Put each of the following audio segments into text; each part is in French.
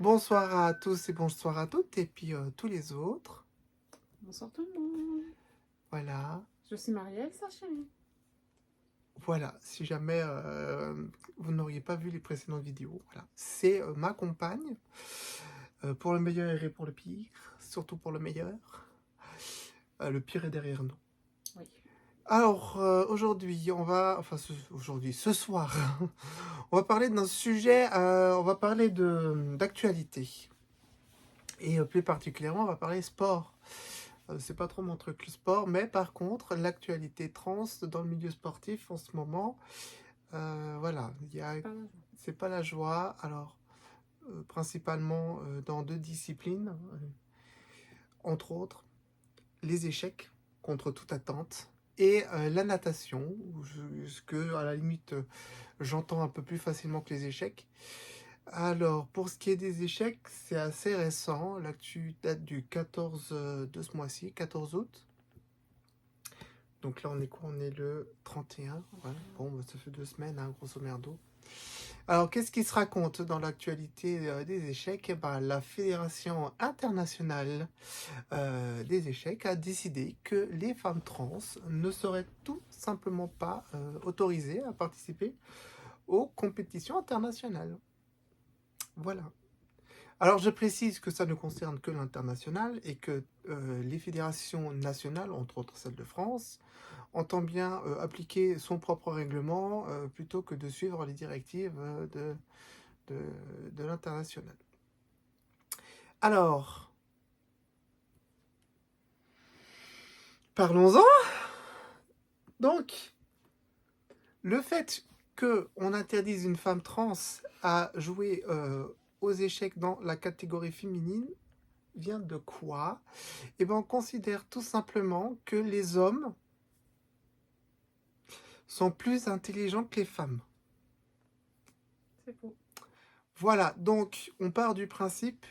Bonsoir à tous et bonsoir à toutes, et puis tous les autres. Bonsoir tout le monde. Voilà, Je suis Marielle, sa chérie. voilà. Si jamais vous n'auriez pas vu les précédentes vidéos, voilà. C'est ma compagne, pour le meilleur et pour le pire, surtout pour le meilleur. Le pire est derrière nous. Oui. Alors, aujourd'hui, ce soir, on va parler d'un sujet, on va parler d'actualité. Et plus particulièrement, on va parler sport. C'est pas trop mon truc le sport, mais par contre, l'actualité trans dans le milieu sportif en ce moment, voilà, c'est pas la joie. Alors, principalement dans deux disciplines, entre autres, les échecs contre toute attente et la natation, ce que à la limite j'entends un peu plus facilement que les échecs. Alors, pour ce qui est des échecs, c'est assez récent. L'actu date du 14 de ce mois-ci, 14 août. Donc là, on est quoi? On est le 31. Ouais. Bon, bah, ça fait 2 semaines, hein, grosso merdo. Alors, qu'est-ce qui se raconte dans l'actualité des échecs? Eh ben, la Fédération internationale des échecs a décidé que les femmes trans ne seraient tout simplement pas autorisées à participer aux compétitions internationales. Voilà. Alors, je précise que ça ne concerne que l'international et que les fédérations nationales, entre autres celle de France, entend bien appliquer son propre règlement plutôt que de suivre les directives de l'international. Alors, parlons-en. Donc, le fait qu'on interdise une femme trans à jouer aux échecs dans la catégorie féminine vient de quoi? Eh bien, on considère tout simplement que les hommes sont plus intelligents que les femmes. C'est faux. Voilà, donc on part du principe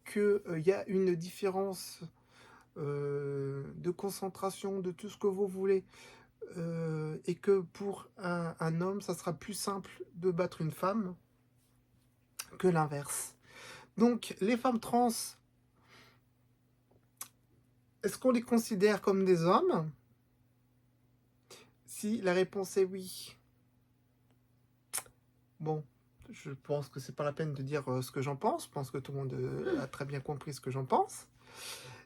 qu'il y a une différence de concentration, de tout ce que vous voulez, et que pour un homme, ça sera plus simple de battre une femme que l'inverse. Donc les femmes trans, est-ce qu'on les considère comme des hommes? Si la réponse est oui, bon, je pense que c'est pas la peine de dire ce que j'en pense. Je pense que tout le monde a très bien compris ce que j'en pense.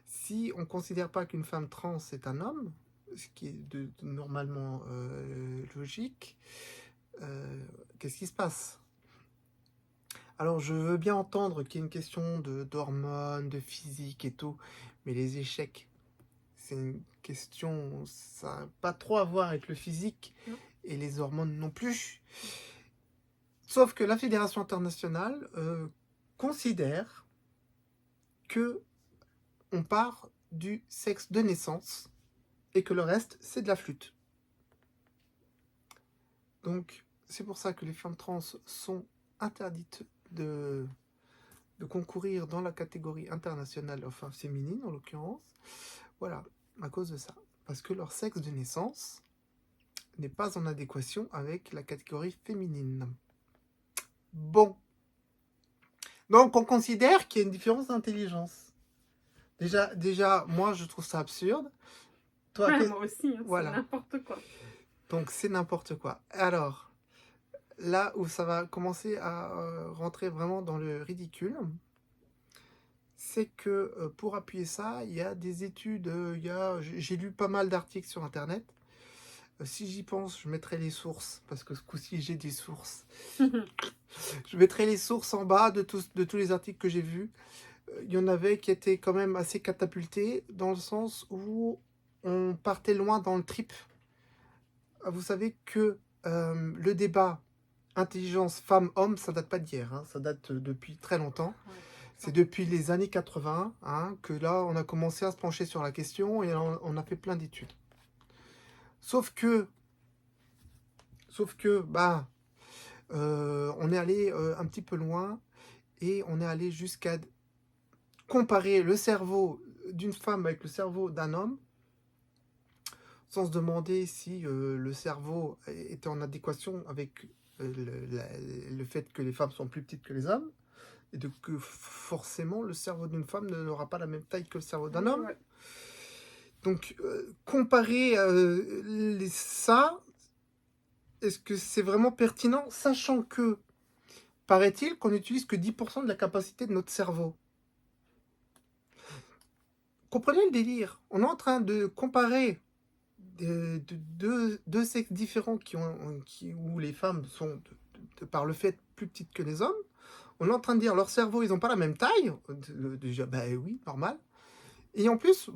Si on ne considère pas qu'une femme trans est un homme, ce qui est normalement logique, qu'est-ce qui se passe? Alors, je veux bien entendre qu'il y a une question d'hormones, de physique et tout, mais les échecs, c'est une question, ça n'a pas trop à voir avec le physique Non. et les hormones non plus. Sauf que la Fédération internationale considère que on part du sexe de naissance et que le reste, c'est de la flûte. Donc, c'est pour ça que les femmes trans sont interdites de concourir dans la catégorie internationale, enfin féminine en l'occurrence. Voilà, à cause de ça. Parce que leur sexe de naissance n'est pas en adéquation avec la catégorie féminine. Bon. Donc, on considère qu'il y a une différence d'intelligence. Déjà, moi, je trouve ça absurde. Toi, Ouais, moi aussi, hein, voilà. c'est n'importe quoi. Donc, c'est n'importe quoi. Alors, là où ça va commencer à rentrer vraiment dans le ridicule, c'est que pour appuyer ça, il y a des études, j'ai lu pas mal d'articles sur Internet. Si j'y pense, je mettrai les sources, parce que ce coup-ci, j'ai des sources. Je mettrai les sources en bas de tous les articles que j'ai vus. Il y en avait qui étaient quand même assez catapultés, dans le sens où on partait loin dans le trip. Vous savez que le débat intelligence femme-homme, ça date pas d'hier, hein, ça date depuis très longtemps. Ouais, C'est depuis les années 80 hein, que là, on a commencé à se pencher sur la question et on a fait plein d'études. Sauf que, bah, on est allé un petit peu loin et on est allé jusqu'à comparer le cerveau d'une femme avec le cerveau d'un homme, sans se demander si le cerveau était en adéquation avec le fait que les femmes sont plus petites que les hommes. et de que forcément le cerveau d'une femme n'aura pas la même taille que le cerveau d'un homme. Ouais. Donc, comparer ça, est-ce que c'est vraiment pertinent, sachant que, paraît-il, qu'on n'utilise que 10% de la capacité de notre cerveau. Comprenez le délire. On est en train de comparer deux sexes différents où les femmes sont, par le fait, plus petites que les hommes. On est en train de dire leur cerveau, ils n'ont pas la même taille. Déjà, bah oui, normal. Et en plus,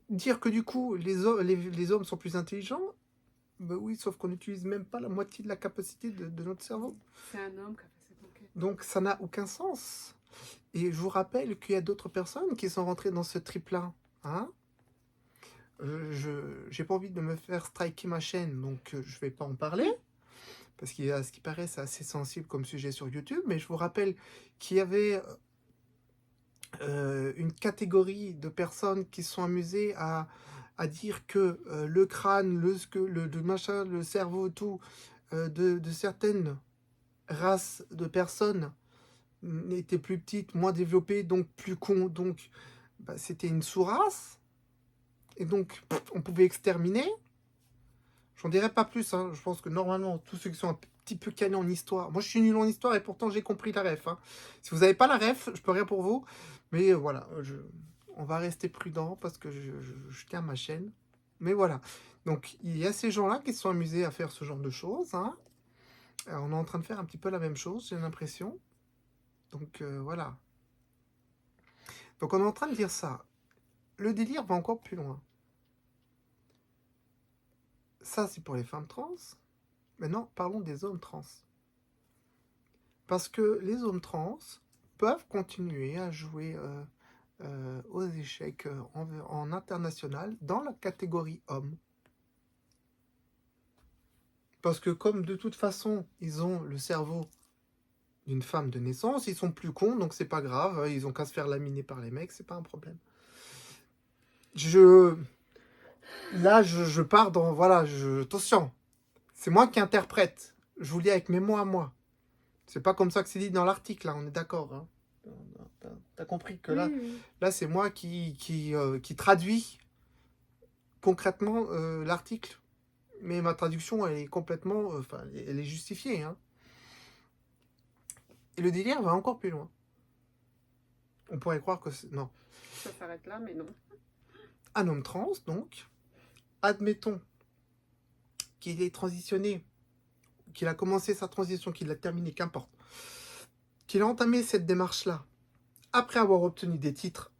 dire que du coup, les hommes sont plus intelligents, bah oui, sauf qu'on n'utilise même pas la moitié de la capacité de notre cerveau. C'est un homme qui a fait cette enquête. Donc ça n'a aucun sens. Et je vous rappelle qu'il y a d'autres personnes qui sont rentrées dans ce trip-là. Hein, j'ai pas envie de me faire striker ma chaîne, donc je vais pas en parler. Parce qu'il y a ce qui paraît, c'est assez sensible comme sujet sur YouTube. Mais je vous rappelle qu'il y avait une catégorie de personnes qui se sont amusées à dire que le crâne, le machin, le cerveau, tout, de certaines races de personnes était plus petite, moins développée, donc plus con, donc c'était une sous-race, et donc on pouvait exterminer. J'en dirais pas plus, hein. Je pense que normalement, tous ceux qui sont un petit peu calés en histoire, moi je suis nul en histoire et pourtant j'ai compris la ref. Hein. Si vous n'avez pas la ref, je peux rien pour vous, mais voilà, on va rester prudent parce que je tiens ma chaîne. Mais voilà, donc il y a ces gens-là qui se sont amusés à faire ce genre de choses. Hein. On est en train de faire un petit peu la même chose, j'ai l'impression. Donc voilà. Donc on est en train de dire ça. Le délire va encore plus loin. Ça, c'est pour les femmes trans. Maintenant, parlons des hommes trans. Parce que les hommes trans peuvent continuer à jouer aux échecs en international dans la catégorie homme. Parce que comme de toute façon, ils ont le cerveau d'une femme de naissance, ils sont plus cons, donc c'est pas grave, ils ont qu'à se faire laminer par les mecs, c'est pas un problème. Là, je pars dans... Voilà, attention, c'est moi qui interprète. Je vous lis avec mes mots à moi. C'est pas comme ça que c'est dit dans l'article, là, on est d'accord. Hein. T'as compris que là, Oui. là c'est moi qui traduit concrètement l'article. Mais ma traduction, elle est complètement... Enfin, elle est justifiée. Hein. Et le délire va encore plus loin. On pourrait croire que... Non. Ça s'arrête là, mais non. Un homme trans, donc, admettons qu'il est transitionné, qu'il a commencé sa transition, qu'il l'a terminée, qu'importe, qu'il a entamé cette démarche-là, après avoir obtenu des titres,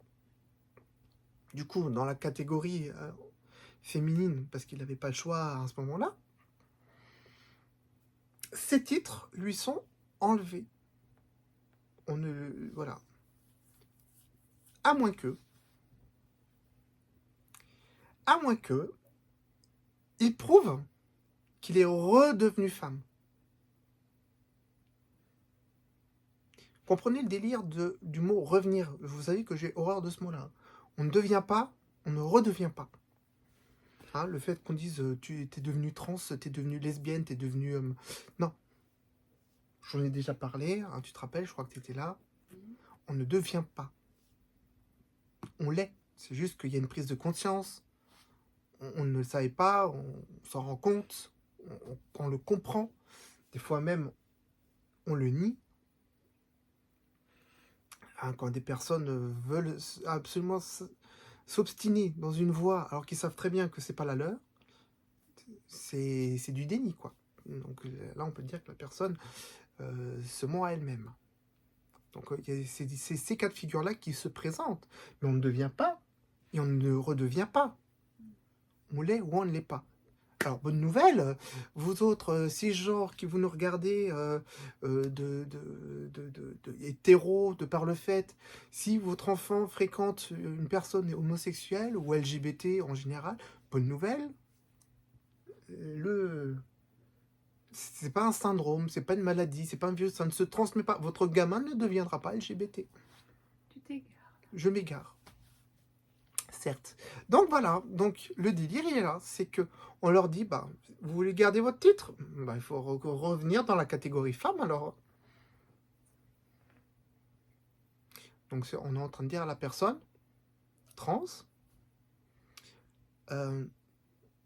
du coup, dans la catégorie féminine, parce qu'il n'avait pas le choix à ce moment-là, ces titres lui sont enlevés. Voilà. À moins que, il prouve qu'il est redevenu femme. Comprenez le délire du mot revenir. Vous savez que j'ai horreur de ce mot-là. On ne devient pas, on ne redevient pas. Hein, le fait qu'on dise tu es devenu trans, tu es devenu lesbienne, tu es devenu... non. J'en ai déjà parlé, hein, tu te rappelles, je crois que tu étais là. On ne devient pas. On l'est. C'est juste qu'il y a une prise de conscience. On ne le savait pas, on s'en rend compte, on le comprend. Des fois même, on le nie. Hein, quand des personnes veulent absolument s'obstiner dans une voie alors qu'ils savent très bien que c'est pas la leur, c'est du déni, quoi. Donc là, on peut dire que la personne se ment à elle-même. Donc c'est ces cas de figure-là qui se présentent. Mais on ne devient pas et on ne redevient pas. On l'est ou on ne l'est pas. Alors, bonne nouvelle, vous autres cisgenres qui vous nous regardez hétéros, de par le fait, si votre enfant fréquente une personne homosexuelle ou LGBT en général, bonne nouvelle, c'est pas un syndrome, c'est pas une maladie, c'est pas un virus, ça ne se transmet pas. Votre gamin ne deviendra pas LGBT. Tu t'égares. Je m'égare. Certes. Donc voilà, donc le délire il est là, c'est que on leur dit vous voulez garder votre titre, il faut revenir dans la catégorie femme alors. Donc on est en train de dire à la personne trans,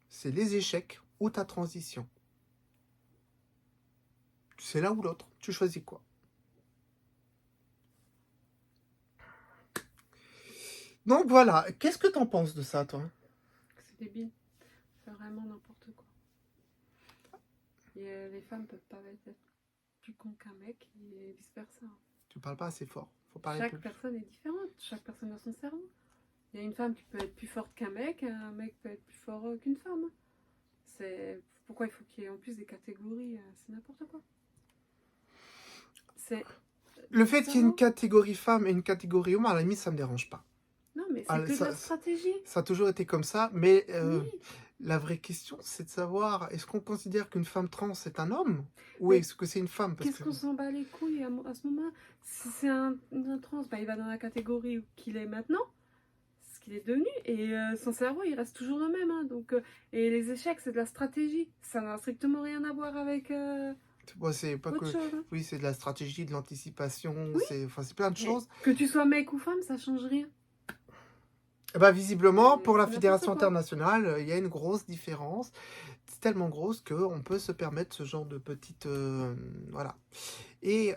c'est les échecs ou ta transition. C'est l'un ou l'autre. Tu choisis quoi? Donc voilà. Qu'est-ce que t'en penses de ça, toi? C'est débile. C'est vraiment n'importe quoi. Et les femmes peuvent pas être plus cons qu'un mec et vice versa. Tu parles pas assez fort. Faut parler Chaque plus. personne est différente. Chaque personne a son cerveau. Il y a une femme qui peut être plus forte qu'un mec, un mec peut être plus fort qu'une femme. C'est pourquoi il faut qu'il y ait en plus des catégories. C'est n'importe quoi. C'est Le fait qu'il y ait une cerveau. catégorie femme et une catégorie homme, à la limite, ça me dérange pas. Non, mais c'est Ah, que de la stratégie. Ça a toujours été comme ça, mais Oui. la vraie question, c'est de savoir, est-ce qu'on considère qu'une femme trans est un homme ou Mais est-ce que c'est une femme? Parce Qu'est-ce que qu'on s'en bat les couilles à ce moment-là? Si c'est un trans, bah, il va dans la catégorie qu'il est maintenant, ce qu'il est devenu, et son cerveau, il reste toujours le même. Hein, donc, et les échecs, c'est de la stratégie. Ça n'a strictement rien à voir avec ouais, c'est pas autre que chose. Hein. oui, c'est de la stratégie, de l'anticipation, Oui. c'est plein de Mais choses. que tu sois mec ou femme, ça change rien. Eh ben, visiblement, pour la C'est Fédération n'importe quoi. internationale, il y a une grosse différence. C'est tellement grosse qu'on peut se permettre ce genre de petite voilà. Et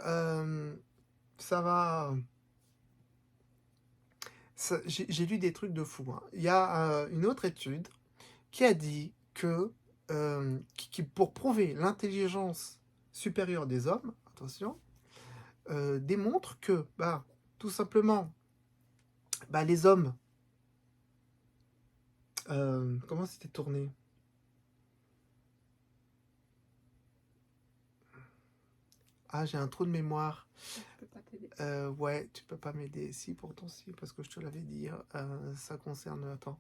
ça va. J'ai lu des trucs de fou. Hein. Il y a une autre étude qui a dit que pour prouver l'intelligence supérieure des hommes, attention, démontre que bah, tout simplement bah, les hommes, comment c'était tourné? Ah, j'ai un trou de mémoire. Je peux pas t'aider. Ouais, tu peux pas m'aider. Si, pourtant si, parce que je te l'avais dit. Ça concerne. Attends.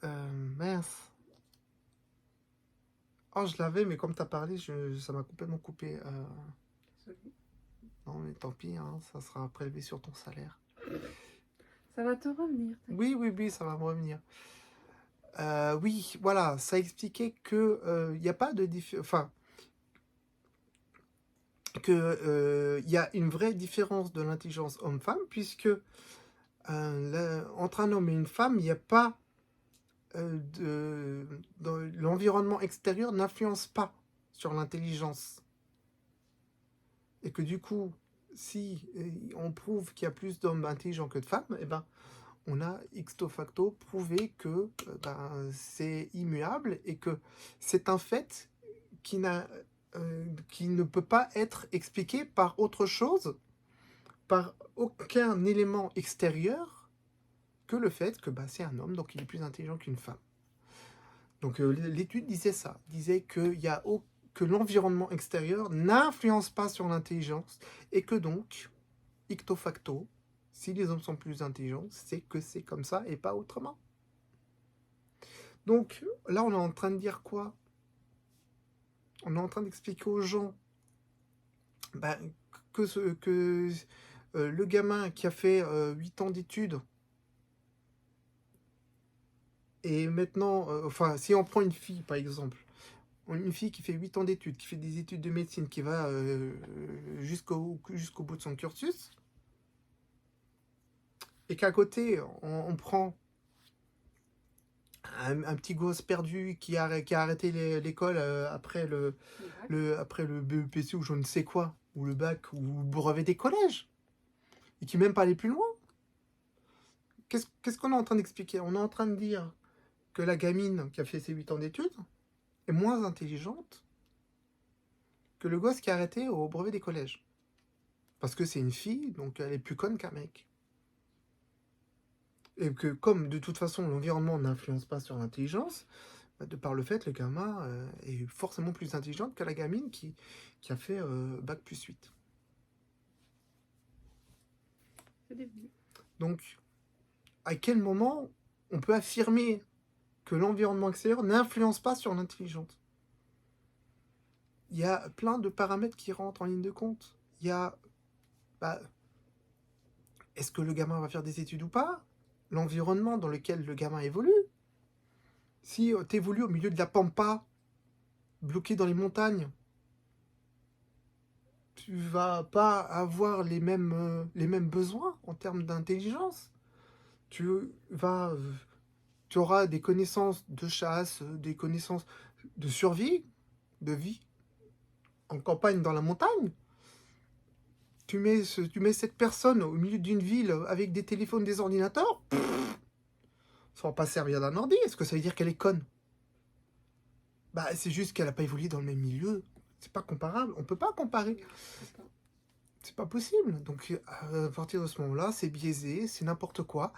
Mince. Oh, je l'avais, mais comme tu as parlé, ça m'a complètement coupé. Désolée. Non, mais tant pis, hein, ça sera prélevé sur ton salaire. Ça va te revenir. Oui, oui, oui, ça va me revenir. Oui, voilà, ça expliquait que il n'y a pas de différence. Enfin, que il y a une vraie différence de l'intelligence homme-femme, puisque entre un homme et une femme, il n'y a pas l'environnement extérieur n'influence pas sur l'intelligence. Et que du coup, si on prouve qu'il y a plus d'hommes intelligents que de femmes, eh ben, on a ipso facto prouvé que c'est immuable et que c'est un fait qui ne peut pas être expliqué par autre chose, par aucun élément extérieur que le fait que c'est un homme, donc il est plus intelligent qu'une femme. Donc l'étude disait ça, disait que l'environnement extérieur n'influence pas sur l'intelligence et que donc, icto facto, si les hommes sont plus intelligents, c'est que c'est comme ça et pas autrement. Donc là, on est en train de dire quoi? On est en train d'expliquer aux gens que le gamin qui a fait 8 ans d'études et maintenant, enfin, si on prend une fille par exemple, une fille qui fait 8 ans d'études, qui fait des études de médecine, qui va jusqu'au bout de son cursus, et qu'à côté, on prend un petit gosse perdu qui a arrêté l'école après le BEPC ou je ne sais quoi, ou le bac, ou le brevet des collèges, et qui même pas allé plus loin. Qu'est-ce qu'on est en train d'expliquer? On est en train de dire que la gamine qui a fait ses 8 ans d'études est moins intelligente que le gosse qui a arrêté au brevet des collèges. Parce que c'est une fille, donc elle est plus conne qu'un mec. Et que comme de toute façon l'environnement n'influence pas sur l'intelligence, de par le fait le gamin est forcément plus intelligente que la gamine qui a fait bac plus 8. C'est débile. Donc, à quel moment on peut affirmer que l'environnement extérieur n'influence pas sur l'intelligence? Il y a plein de paramètres qui rentrent en ligne de compte. Il y a, est-ce que le gamin va faire des études ou pas? L'environnement dans lequel le gamin évolue. Si tu évolues au milieu de la pampa, bloqué dans les montagnes, tu vas pas avoir les mêmes besoins en termes d'intelligence. Tu vas, tu auras des connaissances de chasse, des connaissances de survie, de vie, en campagne, dans la montagne. Tu mets cette personne au milieu d'une ville avec des téléphones, des ordinateurs, ça va pas servir d'un ordi. Est-ce que ça veut dire qu'elle est conne? Bah, c'est juste qu'elle n'a pas évolué dans le même milieu. C'est pas comparable. On peut pas comparer. C'est pas possible. Donc, à partir de ce moment-là, c'est biaisé, c'est n'importe quoi.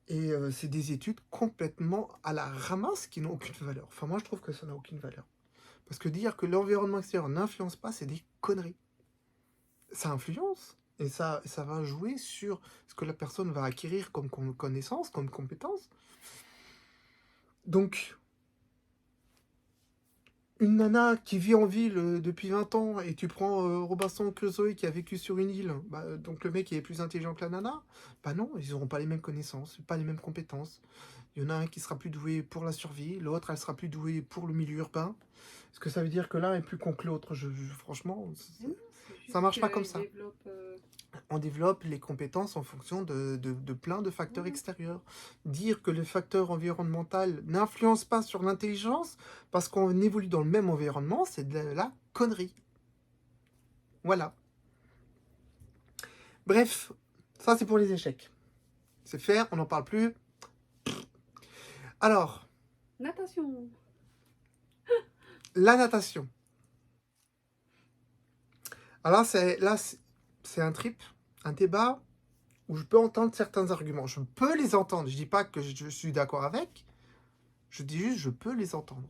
Et c'est des études complètement à la ramasse qui n'ont aucune valeur. Enfin, moi, je trouve que ça n'a aucune valeur. Parce que dire que l'environnement extérieur n'influence pas, c'est des conneries. Ça influence. Et ça va jouer sur ce que la personne va acquérir comme connaissance, comme compétence. Donc, une nana qui vit en ville depuis 20 ans et tu prends Robinson Crusoe qui a vécu sur une île, bah, donc le mec il est plus intelligent que la nana, bah non, ils n'auront pas les mêmes connaissances, pas les mêmes compétences. Il y en a un qui sera plus doué pour la survie, l'autre elle sera plus douée pour le milieu urbain. Est-ce que ça veut dire que l'un est plus con que l'autre? Franchement, ça marche pas comme ça. On développe les compétences en fonction de plein de facteurs extérieurs. Dire que le facteur environnemental n'influence pas sur l'intelligence parce qu'on évolue dans le même environnement, c'est de la connerie. Voilà. Bref, ça c'est pour les échecs. C'est faire, on n'en parle plus. Alors, Natation. la natation. Alors là, c'est un trip, un débat où je peux entendre certains arguments. Je peux les entendre. Je dis pas que je suis d'accord avec. Je dis juste je peux les entendre.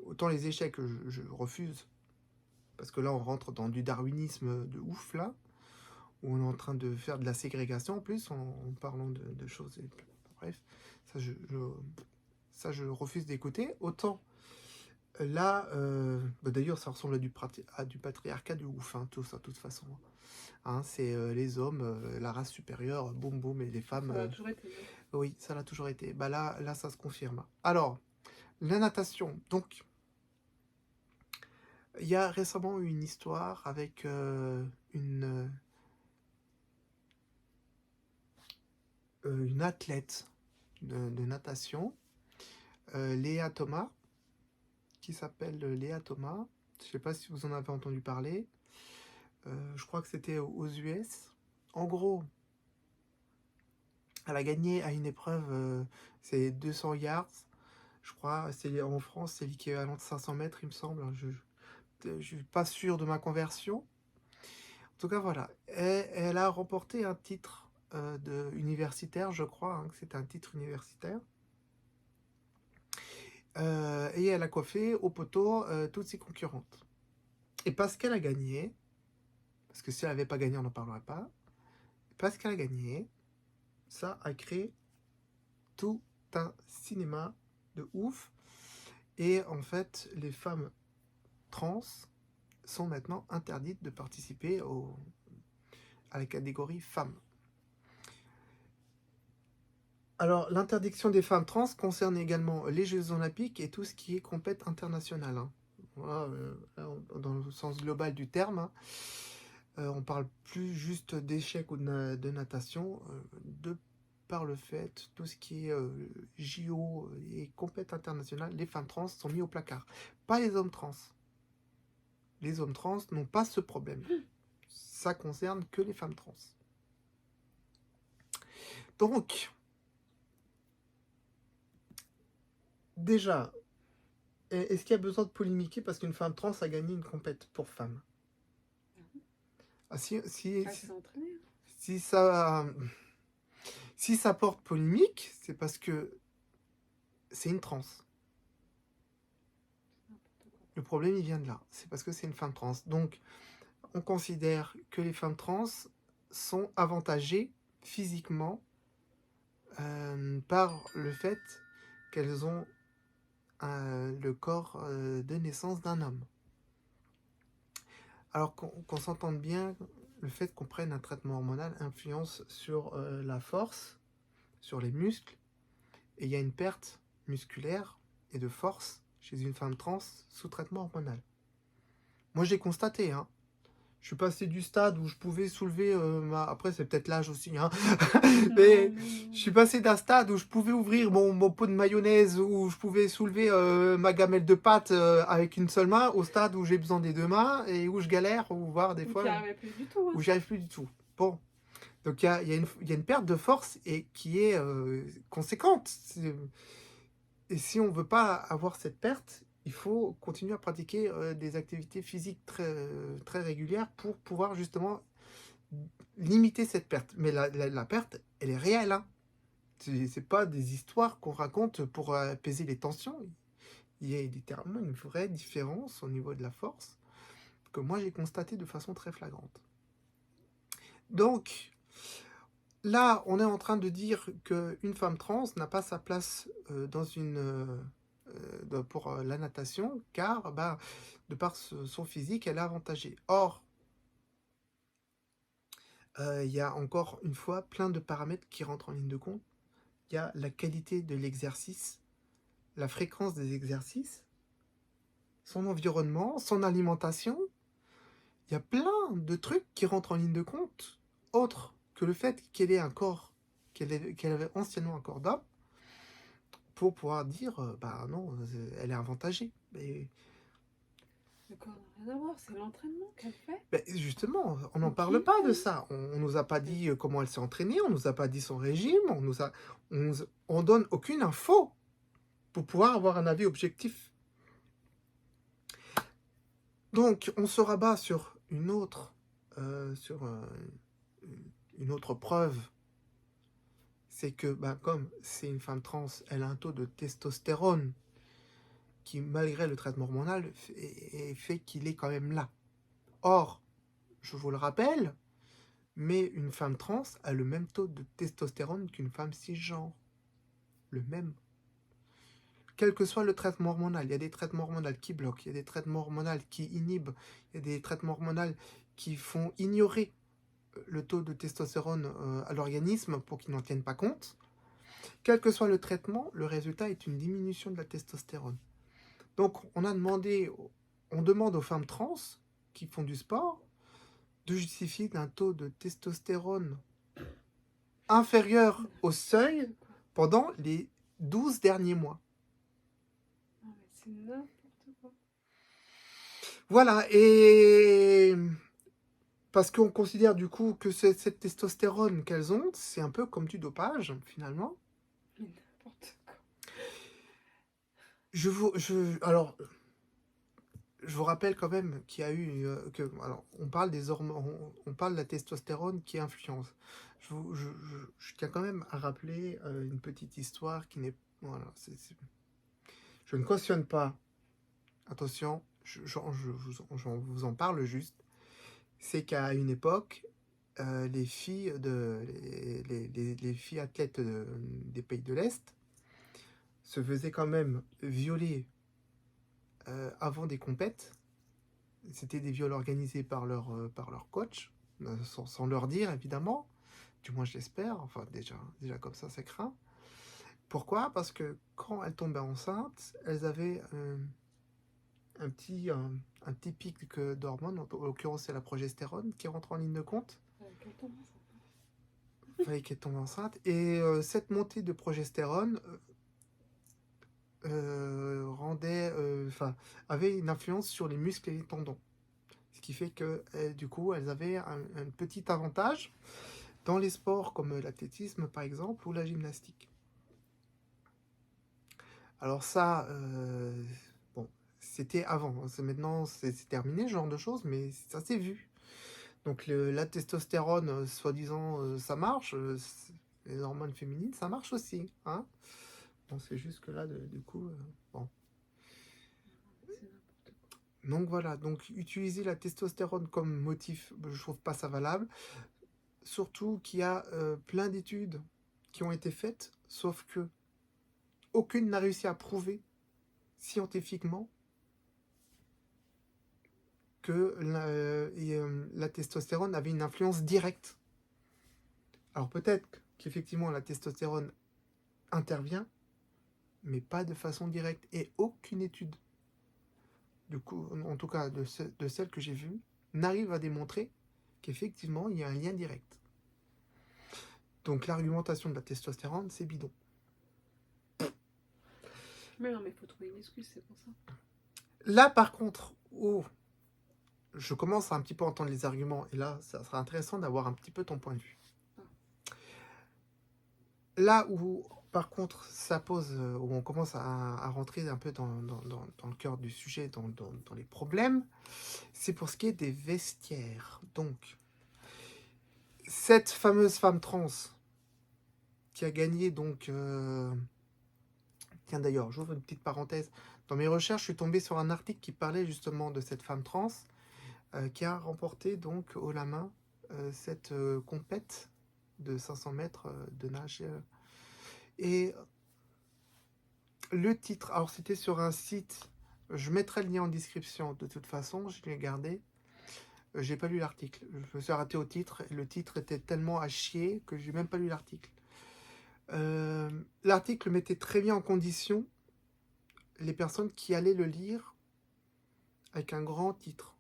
Autant les échecs, je refuse. Parce que là, on rentre dans du darwinisme de ouf, là. Où on est en train de faire de la ségrégation, en plus, en parlant de choses. Bref, ça, je refuse d'écouter. Autant, là, bah d'ailleurs, ça ressemble à du patriarcat de ouf, hein, tout ça, de toute façon. Hein, c'est les hommes, la race supérieure, boum boum, et les femmes... Ça a toujours été. Oui, ça l'a toujours été. Bah là, ça se confirme. Alors, la natation. Donc, il y a récemment eu une histoire avec une athlète de natation, Léa Thomas, qui s'appelle Léa Thomas. Je ne sais pas si vous en avez entendu parler. Je crois que c'était aux US. En gros, elle a gagné à une épreuve, c'est 200 yards. Je crois, en France, c'est l'équivalent de 500 mètres, il me semble. Je ne suis pas sûr de ma conversion. En tout cas, voilà. Elle a remporté un titre universitaire, je crois, hein, que c'était un titre universitaire. Et elle a coiffé au poteau toutes ses concurrentes. Et parce qu'elle a gagné, parce que si elle n'avait pas gagné, on n'en parlerait pas, parce qu'elle a gagné, ça a créé tout un cinéma de ouf. Et en fait, les femmes trans sont maintenant interdites de participer à la catégorie femmes. Alors, l'interdiction des femmes trans concerne également les Jeux Olympiques et tout ce qui est compète internationale. Hein. Voilà, dans le sens global du terme. Hein. On parle plus juste d'échecs ou de natation, par le fait, tout ce qui est JO et compète internationale, les femmes trans sont mis au placard. Pas les hommes trans. Les hommes trans n'ont pas ce problème. Ça concerne que les femmes trans. Donc, déjà, est-ce qu'il y a besoin de polémiquer parce qu'une femme trans a gagné une compète pour femmes? Si ça porte polémique, c'est parce que c'est une trans. Le problème, il vient de là. C'est parce que c'est une femme trans. Donc, on considère que les femmes trans sont avantagées physiquement par le fait qu'elles ont le corps de naissance d'un homme. Alors qu'on s'entende bien, le fait qu'on prenne un traitement hormonal influence sur la force, sur les muscles, et il y a une perte musculaire et de force chez une femme trans sous traitement hormonal. Moi, j'ai constaté, hein. Je suis passé du stade où je pouvais soulever Après, c'est peut-être l'âge aussi, hein. Non, Mais mais je non. suis passé d'un stade où je pouvais ouvrir mon pot de mayonnaise, où je pouvais soulever ma gamelle de pâtes avec une seule main, au stade où j'ai besoin des deux mains et où je galère, ou voire des Ou qui fois arrivait plus du tout, où hein. j'y arrive plus du tout. Bon, donc il y a une perte de force et qui est conséquente. Et si on veut pas avoir cette perte, il faut continuer à pratiquer des activités physiques très régulières pour pouvoir justement limiter cette perte. Mais la perte, elle est réelle, hein. C'est pas des histoires qu'on raconte pour apaiser les tensions. Il y a littéralement une vraie différence au niveau de la force que moi j'ai constaté de façon très flagrante. Donc là, on est en train de dire qu'une femme trans n'a pas sa place pour la natation, car bah, de par son physique, elle est avantagée. Or, il y a encore une fois plein de paramètres qui rentrent en ligne de compte. Il y a la qualité de l'exercice, la fréquence des exercices, son environnement, son alimentation. Il y a plein de trucs qui rentrent en ligne de compte, autre que le fait qu'elle ait un corps, qu'elle avait anciennement un corps d'homme, pour pouvoir dire, bah non, elle est avantagée. Le corps n'a rien à voir, c'est l'entraînement qu'elle fait. Ben, justement, on n'en Ou parle qui pas de fait. ça. On nous a pas dit comment elle s'est entraînée, on nous a pas dit son régime, on donne aucune info pour pouvoir avoir un avis objectif. Donc, on se rabat sur une autre preuve, c'est que, ben, comme c'est une femme trans, elle a un taux de testostérone qui, malgré le traitement hormonal, fait qu'il est quand même là. Or, je vous le rappelle, mais une femme trans a le même taux de testostérone qu'une femme cisgenre. Le même. Quel que soit le traitement hormonal, il y a des traitements hormonaux qui bloquent, il y a des traitements hormonaux qui inhibent, il y a des traitements hormonaux qui font ignorer le taux de testostérone à l'organisme pour qu'il n'en tienne pas compte. Quel que soit le traitement, le résultat est une diminution de la testostérone. Donc on demande aux femmes trans qui font du sport de justifier d'un taux de testostérone inférieur au seuil pendant les 12 derniers mois. Non, mais c'est n'importe quoi. Voilà, et parce qu'on considère du coup que cette testostérone qu'elles ont, c'est un peu comme du dopage, finalement. Mais n'importe quoi. Alors, je vous rappelle quand même qu'il y a eu alors, on parle des hormones, on parle de la testostérone qui influence. Je tiens quand même à rappeler une petite histoire qui n'est, voilà, je ne cautionne pas. Attention, je vous en parle juste. C'est qu'à une époque, les filles les filles athlètes des pays de l'Est se faisaient quand même violer avant des compètes. C'était des viols organisés par leur coach, sans leur dire évidemment. Du moins, je l'espère. Enfin, déjà comme ça, c'est craint. Pourquoi? Parce que quand elles tombaient enceintes, elles avaient un petit pic d'hormones, en l'occurrence c'est la progestérone, qui rentre en ligne de compte. Quel temps ça? Il fallait qu'elle tombe enceinte. Et cette montée de progestérone avait une influence sur les muscles et les tendons. Ce qui fait que du coup, elles avaient un petit avantage dans les sports comme l'athlétisme par exemple ou la gymnastique. Alors ça, bon, c'était avant. Maintenant, c'est terminé ce genre de choses, mais ça s'est vu. Donc la testostérone, soi-disant, ça marche. Les hormones féminines, ça marche aussi. Hein, bon, c'est juste que là, du coup, bon. C'est n'importe quoi. Donc voilà, donc utiliser la testostérone comme motif, je trouve pas ça valable. Surtout qu'il y a plein d'études qui ont été faites, sauf que aucune n'a réussi à prouver scientifiquement que la testostérone avait une influence directe. Alors peut-être qu'effectivement la testostérone intervient, mais pas de façon directe. Et aucune étude du coup, en tout cas de celles que j'ai vues, n'arrivent à démontrer qu'effectivement, il y a un lien direct. Donc l'argumentation de la testostérone, c'est bidon. Mais non, mais il faut trouver une excuse, c'est pour ça. Là, par contre, où je commence à un petit peu entendre les arguments, et là, ça sera intéressant d'avoir un petit peu ton point de vue. Là où, par contre, ça pose, où on commence à rentrer un peu dans le cœur du sujet, dans les problèmes, c'est pour ce qui est des vestiaires. Donc, cette fameuse femme trans qui a gagné, donc... Tiens, d'ailleurs, j'ouvre une petite parenthèse. Dans mes recherches, je suis tombé sur un article qui parlait justement de cette femme trans qui a remporté donc haut la main cette compète de 500 mètres de nage. Et le titre, alors c'était sur un site, je mettrai le lien en description de toute façon, je l'ai gardé. J'ai pas lu l'article, je me suis arrêté au titre, et le titre était tellement à chier que j'ai même pas lu l'article. L'article mettait très bien en condition les personnes qui allaient le lire avec un grand titre,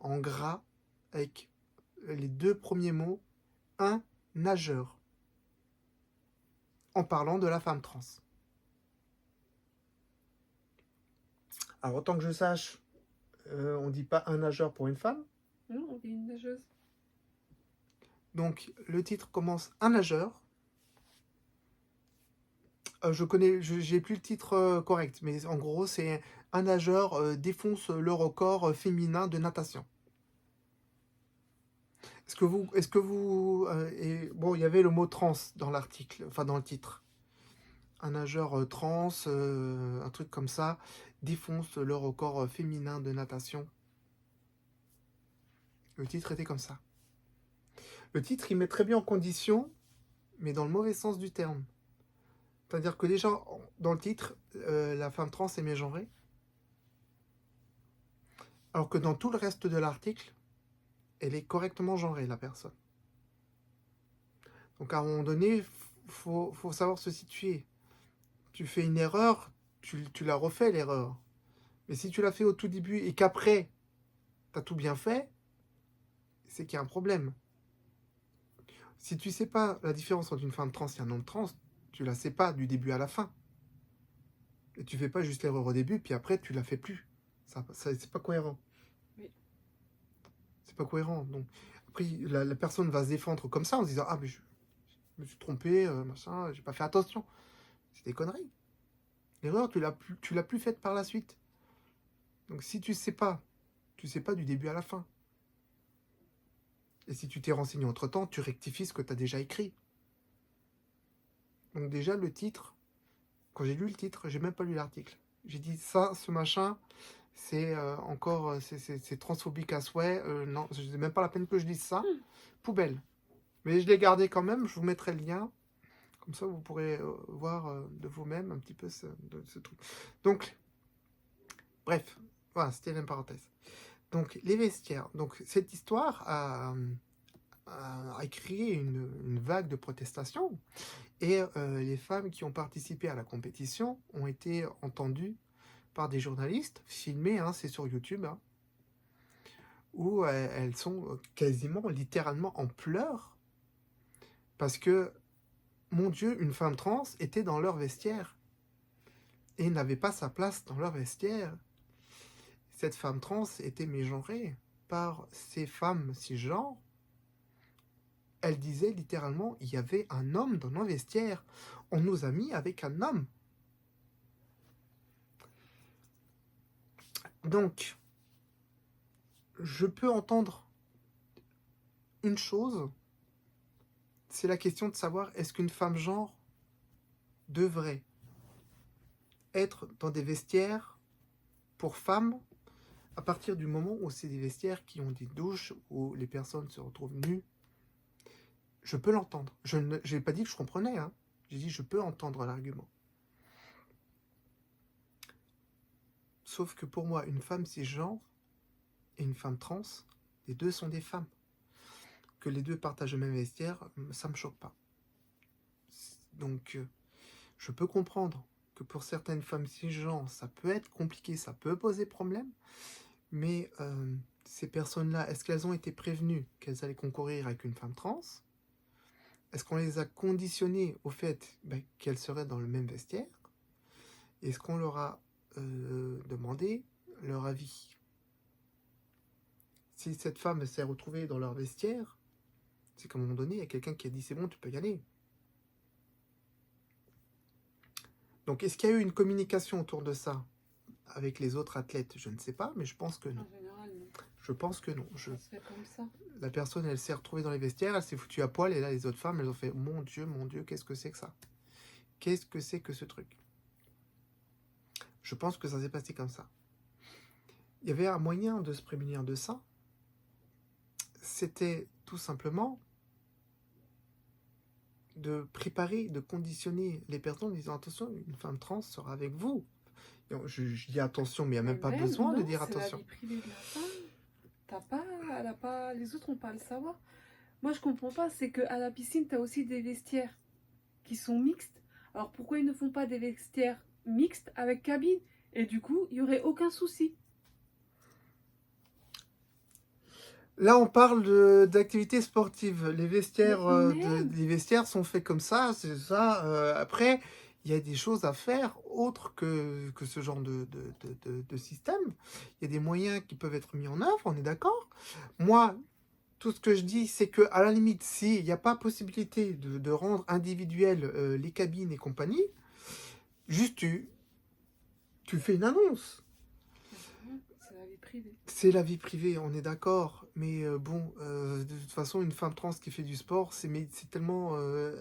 en gras, avec les 2 premiers mots, un nageur, en parlant de la femme trans. Alors, autant que je sache, on dit pas un nageur pour une femme. Non, on dit une nageuse. Donc, le titre commence un nageur. J'ai plus le titre correct, mais en gros, c'est un nageur défonce le record féminin de natation. Bon, il y avait le mot trans dans l'article, enfin dans le titre. Un nageur trans, un truc comme ça, défonce le record féminin de natation. Le titre était comme ça. Le titre, il met très bien en condition, mais dans le mauvais sens du terme. C'est-à-dire que déjà, dans le titre, la femme trans est mégenrée. Alors que dans tout le reste de l'article, elle est correctement genrée, la personne. Donc à un moment donné, faut savoir se situer. Tu fais une erreur, tu la refais l'erreur. Mais si tu l'as fait au tout début et qu'après, tu as tout bien fait, c'est qu'il y a un problème. Si tu sais pas la différence entre une femme trans et un homme trans, tu la sais pas du début à la fin. Et tu fais pas juste l'erreur au début, puis après tu la fais plus. Ça c'est pas cohérent. Oui. C'est pas cohérent. Donc après la personne va se défendre comme ça en se disant ah mais je me suis trompé, machin, j'ai pas fait attention. C'est des conneries. L'erreur tu l'as plus faite par la suite. Donc si tu sais pas du début à la fin. Et si tu t'es renseigné entre temps, tu rectifies ce que tu as déjà écrit. Donc déjà le titre, quand j'ai lu le titre, j'ai même pas lu l'article. J'ai dit ça, ce machin, c'est encore, c'est transphobique à souhait. Non, c'est même pas la peine que je dise ça. Poubelle. Mais je l'ai gardé quand même, je vous mettrai le lien. Comme ça, vous pourrez voir de vous-même un petit peu ce truc. Donc, bref, voilà, c'était une parenthèse. Donc, les vestiaires. Donc, cette histoire a créé une vague de protestation. Et les femmes qui ont participé à la compétition ont été entendues par des journalistes, filmées, hein, c'est sur YouTube, hein, où elles sont quasiment, littéralement en pleurs, parce que, mon Dieu, une femme trans était dans leur vestiaire, et n'avait pas sa place dans leur vestiaire. Cette femme trans était mégenrée par ces femmes cisgenres. Elle disait littéralement, il y avait un homme dans nos vestiaires. On nous a mis avec un homme. Donc, je peux entendre une chose, c'est la question de savoir est-ce qu'une femme genre devrait être dans des vestiaires pour femmes à partir du moment où c'est des vestiaires qui ont des douches, où les personnes se retrouvent nues. Je peux l'entendre. Je n'ai pas dit que je comprenais, hein. J'ai dit je peux entendre l'argument. Sauf que pour moi, une femme cisgenre et une femme trans, les deux sont des femmes. Que les deux partagent le même vestiaire, ça me choque pas. Donc, je peux comprendre que pour certaines femmes cisgenres, ça peut être compliqué, ça peut poser problème, mais ces personnes-là, est-ce qu'elles ont été prévenues qu'elles allaient concourir avec une femme trans? Est-ce qu'on les a conditionnées au fait qu'elles seraient dans le même vestiaire? Est-ce qu'on leur a demandé leur avis? Si cette femme s'est retrouvée dans leur vestiaire, c'est qu'à un moment donné, il y a quelqu'un qui a dit c'est bon, tu peux y aller. Donc, est-ce qu'il y a eu une communication autour de ça avec les autres athlètes? Je ne sais pas, mais je pense que non. En général, non. Je pense que non. Ça se fait comme ça. La personne, elle s'est retrouvée dans les vestiaires, elle s'est foutue à poil, et là, les autres femmes, elles ont fait mon Dieu, qu'est-ce que c'est que ça? Qu'est-ce que c'est que ce truc? Je pense que ça s'est passé comme ça. Il y avait un moyen de se prémunir de ça. C'était tout simplement de préparer, de conditionner les personnes en disant attention, une femme trans sera avec vous. Je dis attention, mais il n'y a même pas besoin de dire attention. C'est la vie privée de la femme. Les autres n'ont pas à le savoir. Moi, je comprends pas, c'est qu'à la piscine, tu as aussi des vestiaires qui sont mixtes. Alors pourquoi ils ne font pas des vestiaires mixtes avec cabine? Et du coup, il n'y aurait aucun souci. Là, on parle d'activités sportives. Les vestiaires, Mais les vestiaires sont faits comme ça, c'est ça. Après, il y a des choses à faire autres que ce genre de système. Il y a des moyens qui peuvent être mis en œuvre, on est d'accord. Moi, tout ce que je dis, c'est que à la limite, s'il n'y a pas possibilité de rendre individuelles les cabines et compagnie, juste tu fais une annonce. C'est la vie privée. C'est la vie privée, on est d'accord. Mais bon, de toute façon, une femme trans qui fait du sport, c'est tellement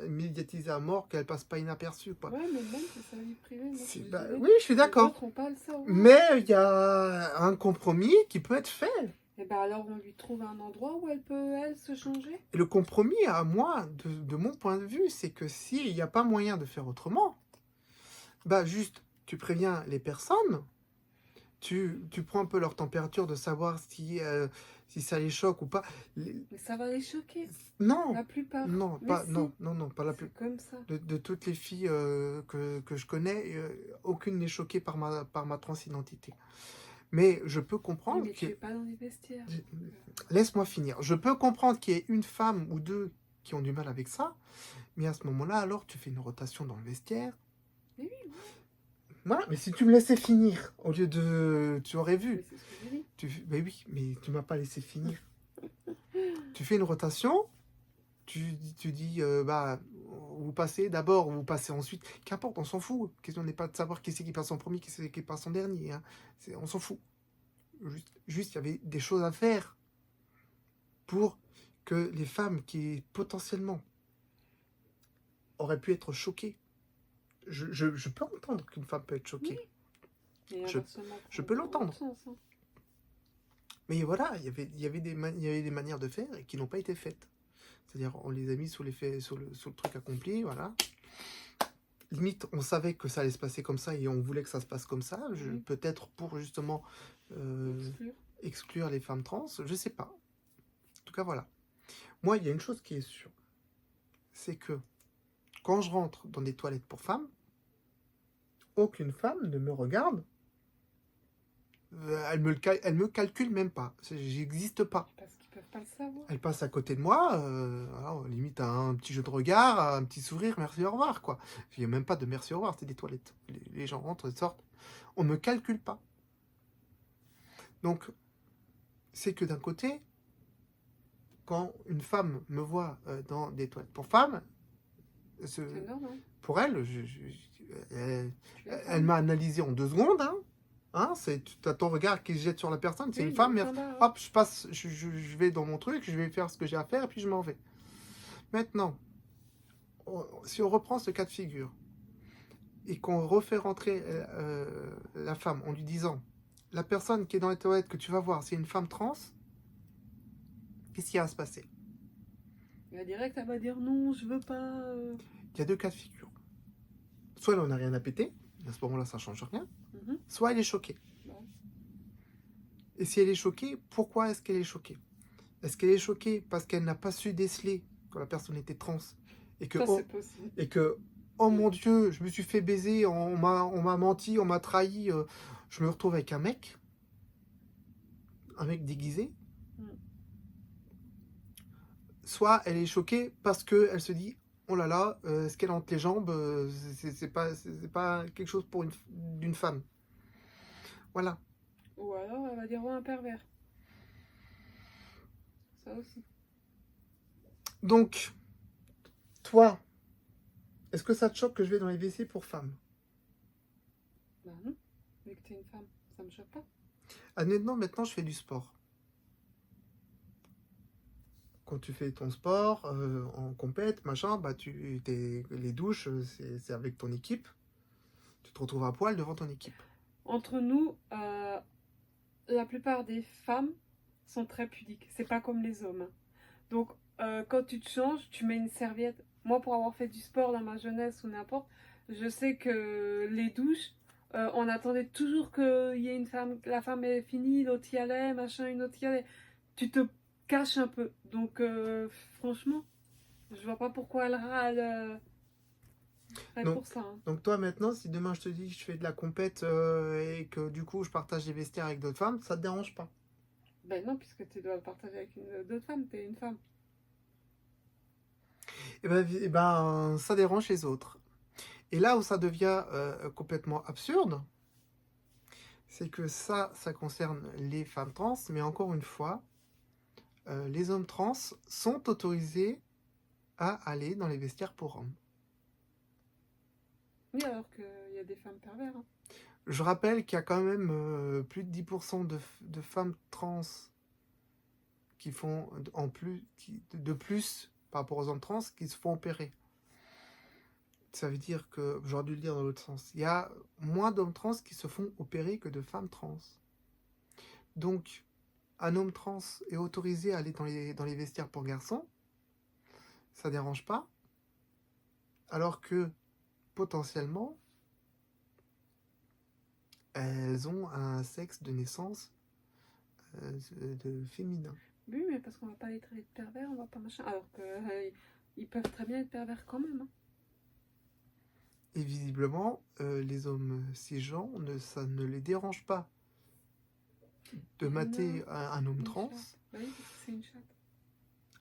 médiatisé à mort qu'elle passe pas inaperçue, quoi. Ouais, mais même c'est sa vie privée. Moi, je suis désolée. Oui, je suis d'accord. Les autres n'ont pas à le savoir. Mais il y a un compromis qui peut être fait. Et ben alors, on lui trouve un endroit où elle peut, elle, se changer. Et le compromis, à moi, de mon point de vue, c'est que s'il n'y a pas moyen de faire autrement, bah juste, tu préviens les personnes, tu prends un peu leur température de savoir si ça les choque ou pas. Mais ça va les choquer, Non, la plupart. non, Mais pas, si. non, pas la C'est plupart. comme ça. De toutes les filles que je connais, aucune n'est choquée par ma transidentité. Mais je peux Oui, comprendre mais tu n'es pas dans les vestiaires. Laisse-moi finir. Je peux comprendre qu'il y ait une femme ou deux qui ont du mal avec ça, mais à ce moment-là, alors, tu fais une rotation dans le vestiaire. Mais oui, Voilà, mais si tu me laissais finir, au lieu de... Tu aurais vu. mais c'est ce que j'ai dit. Mais oui, mais tu m'as pas laissé finir. Tu fais une rotation, tu dis, vous passez d'abord, vous passez ensuite. Qu'importe, on s'en fout. La question n'est pas de savoir qui c'est qui passe en premier, qui c'est qui passe en dernier. Hein. On s'en fout. Juste, il y avait des choses à faire pour que les femmes qui potentiellement auraient pu être choquées. Je peux entendre qu'une femme peut être choquée. Oui. Je peux l'entendre. Mais voilà, il y avait des manières de faire et qui n'ont pas été faites. C'est-à-dire, on les a mis sous le truc accompli, voilà. Limite, on savait que ça allait se passer comme ça et on voulait que ça se passe comme ça. Peut-être pour justement exclure les femmes trans, je sais pas. En tout cas, voilà. Moi, il y a une chose qui est sûre. C'est que quand je rentre dans des toilettes pour femmes, aucune femme ne me regarde. Elle me calcule même pas. J'existe pas. Parce qu'ils peuvent pas le savoir. Elle passe à côté de moi, voilà, limite un petit jeu de regard, un petit sourire, merci, au revoir, quoi. Il n'y a même pas de merci, au revoir, c'est des toilettes. Les gens rentrent et sortent. On ne me calcule pas. Donc, c'est que d'un côté, quand une femme me voit dans des toilettes pour femmes, pour elle, elle m'a analysé en 2 secondes, hein. Hein, tu as ton regard qui se jette sur la personne, c'est une femme, mais hop, je vais dans mon truc, je vais faire ce que j'ai à faire, et puis je m'en vais. Maintenant, si on reprend ce cas de figure, et qu'on refait rentrer la femme en lui disant, la personne qui est dans les toilettes que tu vas voir, c'est une femme trans, qu'est-ce qui va se passer? Direct, elle va dire non, je veux pas. Il y a 2 cas de figure. Soit elle en a rien à péter, à ce moment-là, ça ne change rien. Soit elle est choquée. Et si elle est choquée, pourquoi est-ce qu'elle est choquée? Est-ce qu'elle est choquée parce qu'elle n'a pas su déceler que la personne était trans et que oh mon Dieu, je me suis fait baiser, on m'a menti, on m'a trahi, je me retrouve avec un mec déguisé. Mm. Soit elle est choquée parce qu'elle se dit, oh là là, ce qu'elle a entre les jambes, c'est pas quelque chose pour d'une femme. Voilà. Ou alors elle va dire, oh, un pervers. Ça aussi. Donc, toi, est-ce que ça te choque que je vais dans les WC pour femmes? Bah non, vu que t'es une femme, ça me choque pas. Honnêtement, maintenant, je fais du sport. Quand tu fais ton sport en compète, machin, bah les douches, c'est avec ton équipe. Tu te retrouves à poil devant ton équipe. Entre nous, la plupart des femmes sont très pudiques. C'est pas comme les hommes. Donc, quand tu te changes, tu mets une serviette. Moi, pour avoir fait du sport dans ma jeunesse ou n'importe, je sais que les douches, on attendait toujours qu'il y ait une femme, la femme est finie, l'autre y allait, machin, une autre y allait. Tu te caches un peu. Donc, franchement, je vois pas pourquoi elle râle rien que Donc, pour ça. Hein. donc toi maintenant, si demain je te dis que je fais de la compète et que du coup je partage des vestiaires avec d'autres femmes, ça te dérange pas? Ben non, puisque tu dois le partager avec d'autres femmes, t'es une femme. Eh ben, ça dérange les autres. Et là où ça devient complètement absurde, c'est que ça concerne les femmes trans, mais encore une fois, les hommes trans sont autorisés à aller dans les vestiaires pour hommes. Oui, alors qu'il y a des femmes pervers. Hein. Je rappelle qu'il y a quand même plus de 10% de femmes trans qui font de plus par rapport aux hommes trans qui se font opérer. Ça veut dire que, j'aurais dû le dire dans l'autre sens, il y a moins d'hommes trans qui se font opérer que de femmes trans. Donc, un homme trans est autorisé à aller dans les vestiaires pour garçons, ça dérange pas, alors que potentiellement, elles ont un sexe de naissance de féminin. Oui, mais parce qu'on va pas les traiter de pervers, on va pas machin. Alors que ils peuvent très bien être pervers quand même. Hein. Et visiblement, les hommes cisgenres, ça ne les dérange pas de mater un homme trans, bah oui, parce que c'est une chatte.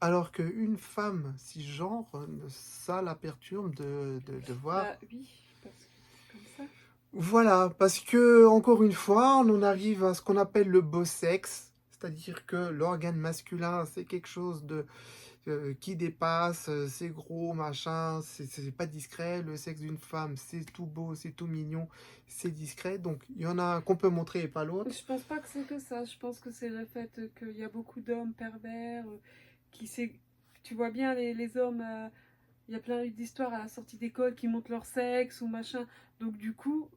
alors qu'une femme cisgenre, ça la perturbe de voir. Bah oui, parce que c'est comme ça. Voilà, parce que, encore une fois, on en arrive à ce qu'on appelle le beau sexe, c'est-à-dire que l'organe masculin, c'est quelque chose qui dépasse, c'est gros, machin, c'est pas discret. Le sexe d'une femme, c'est tout beau, c'est tout mignon, c'est discret. Donc, il y en a un qu'on peut montrer et pas l'autre. Je pense pas que c'est que ça. Je pense que c'est le fait qu'il y a beaucoup d'hommes pervers qui c'est. Tu vois bien les hommes. Il y a plein d'histoires à la sortie d'école qui montrent leur sexe ou machin. Donc du coup,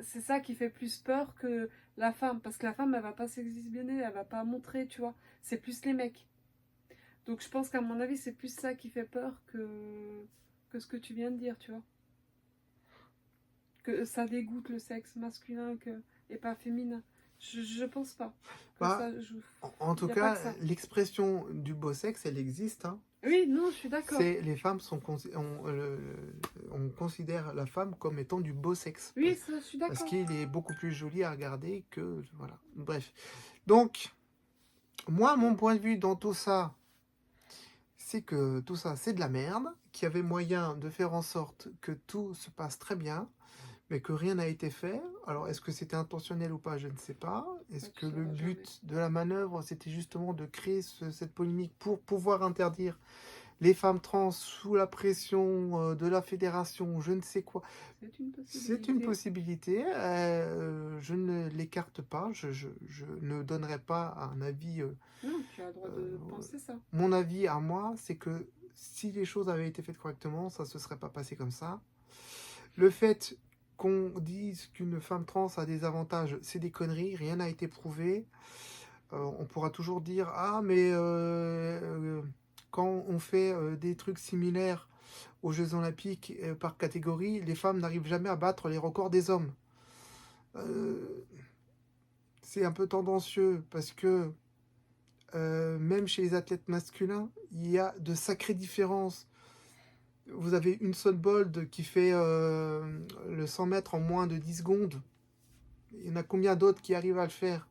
c'est ça qui fait plus peur que la femme. Parce que la femme, elle va pas s'exhiber, elle va pas montrer, tu vois. C'est plus les mecs. Donc je pense qu'à mon avis, c'est plus ça qui fait peur que ce que tu viens de dire, tu vois. Que ça dégoûte le sexe masculin et pas féminin. Je pense pas que Bah, ça joue. en tout Y a pas cas, que ça. l'expression du beau sexe, elle existe. Hein. Oui, non, je suis d'accord. Les femmes on considère la femme comme étant du beau sexe. Oui, ça, je suis Parce d'accord. qu'il est beaucoup plus joli à regarder que... Voilà. Bref. Donc, moi, mon point de vue dans tout ça, c'est que tout ça, c'est de la merde, qu'il y avait moyen de faire en sorte que tout se passe très bien, mais que rien n'a été fait. Alors, est-ce que c'était intentionnel ou pas, je ne sais pas. Est-ce que le but de la manœuvre, c'était justement de créer cette polémique pour pouvoir interdire les femmes trans sous la pression de la fédération, je ne sais quoi. C'est une possibilité. Je ne l'écarte pas. Je ne donnerai pas un avis. Non, tu as le droit de penser ça. Mon avis à moi, c'est que si les choses avaient été faites correctement, ça ne se serait pas passé comme ça. Le fait qu'on dise qu'une femme trans a des avantages, c'est des conneries. Rien n'a été prouvé. On pourra toujours dire ah mais quand on fait des trucs similaires aux Jeux Olympiques par catégorie, les femmes n'arrivent jamais à battre les records des hommes. C'est un peu tendancieux parce que même chez les athlètes masculins, il y a de sacrées différences. vous avez une seule Bolt qui fait le 100 mètres en moins de 10 secondes. Il y en a combien d'autres qui arrivent à le faire?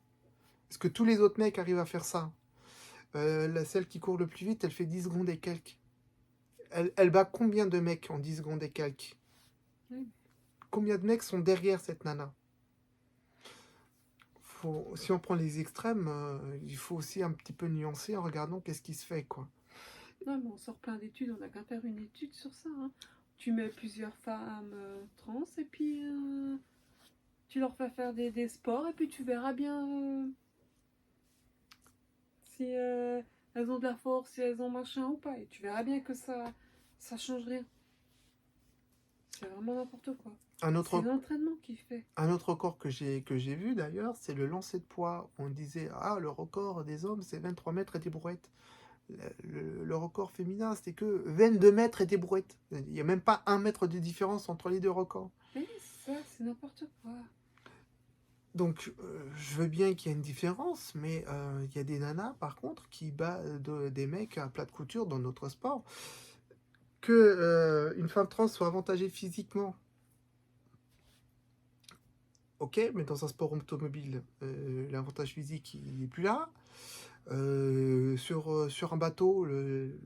Est-ce que tous les autres mecs arrivent à faire ça? Celle qui court le plus vite, elle fait 10 secondes et quelques. Elle bat combien de mecs en 10 secondes et quelques? Oui. Combien de mecs sont derrière cette nana? Si on prend les extrêmes, il faut aussi un petit peu nuancer en regardant qu'est-ce qui se fait, quoi. Non, mais on sort plein d'études, on n'a qu'à faire une étude sur ça, hein. Tu mets plusieurs femmes trans et puis tu leur fais faire des sports et puis tu verras bien si elles ont de la force, si elles ont machin ou pas. Et tu verras bien que ça change rien. C'est vraiment n'importe quoi. Un C'est autre, l'entraînement qui fait. un autre record que j'ai vu d'ailleurs, c'est le lancer de poids. On disait, ah, le record des hommes, c'est 23 mètres et des brouettes. Le record féminin, c'était que 22 mètres et des brouettes. Il n'y a même pas 1 mètre de différence entre les deux records. Mais ça, c'est n'importe quoi. Donc, je veux bien qu'il y ait une différence, mais il y a des nanas, par contre, qui battent des mecs à plat de couture dans notre sport. Que une femme trans soit avantagée physiquement, ok, mais dans un sport automobile, l'avantage physique, il n'est plus là. Sur un bateau, le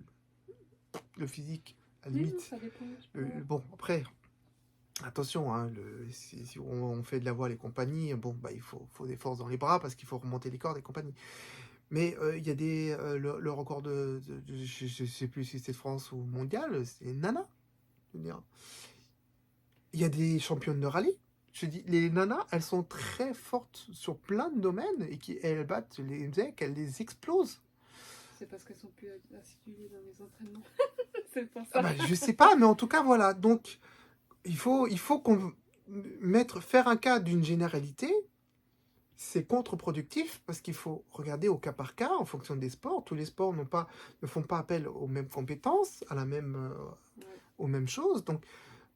physique, à la Oui, non, limite. ça dépend du sport. Bon, après, attention, hein, si on fait de la voile et compagnie, bon, bah, il faut des forces dans les bras parce qu'il faut remonter les cordes et compagnie. Mais il y a le record je ne sais plus si c'est France ou mondial, c'est Nana. Je veux dire. Il y a des championnes de rallye. Je dis, les nanas, elles sont très fortes sur plein de domaines et elles battent les mecs, elles les explosent. C'est parce qu'elles sont plus assiduées dans les entraînements. C'est pour Ah ça. bah, je sais pas, mais en tout cas, voilà. Donc, il faut qu'on faire un cas d'une généralité. C'est contre-productif parce qu'il faut regarder au cas par cas en fonction des sports. Tous les sports ne font pas appel aux mêmes compétences, Ouais. aux mêmes choses. Donc,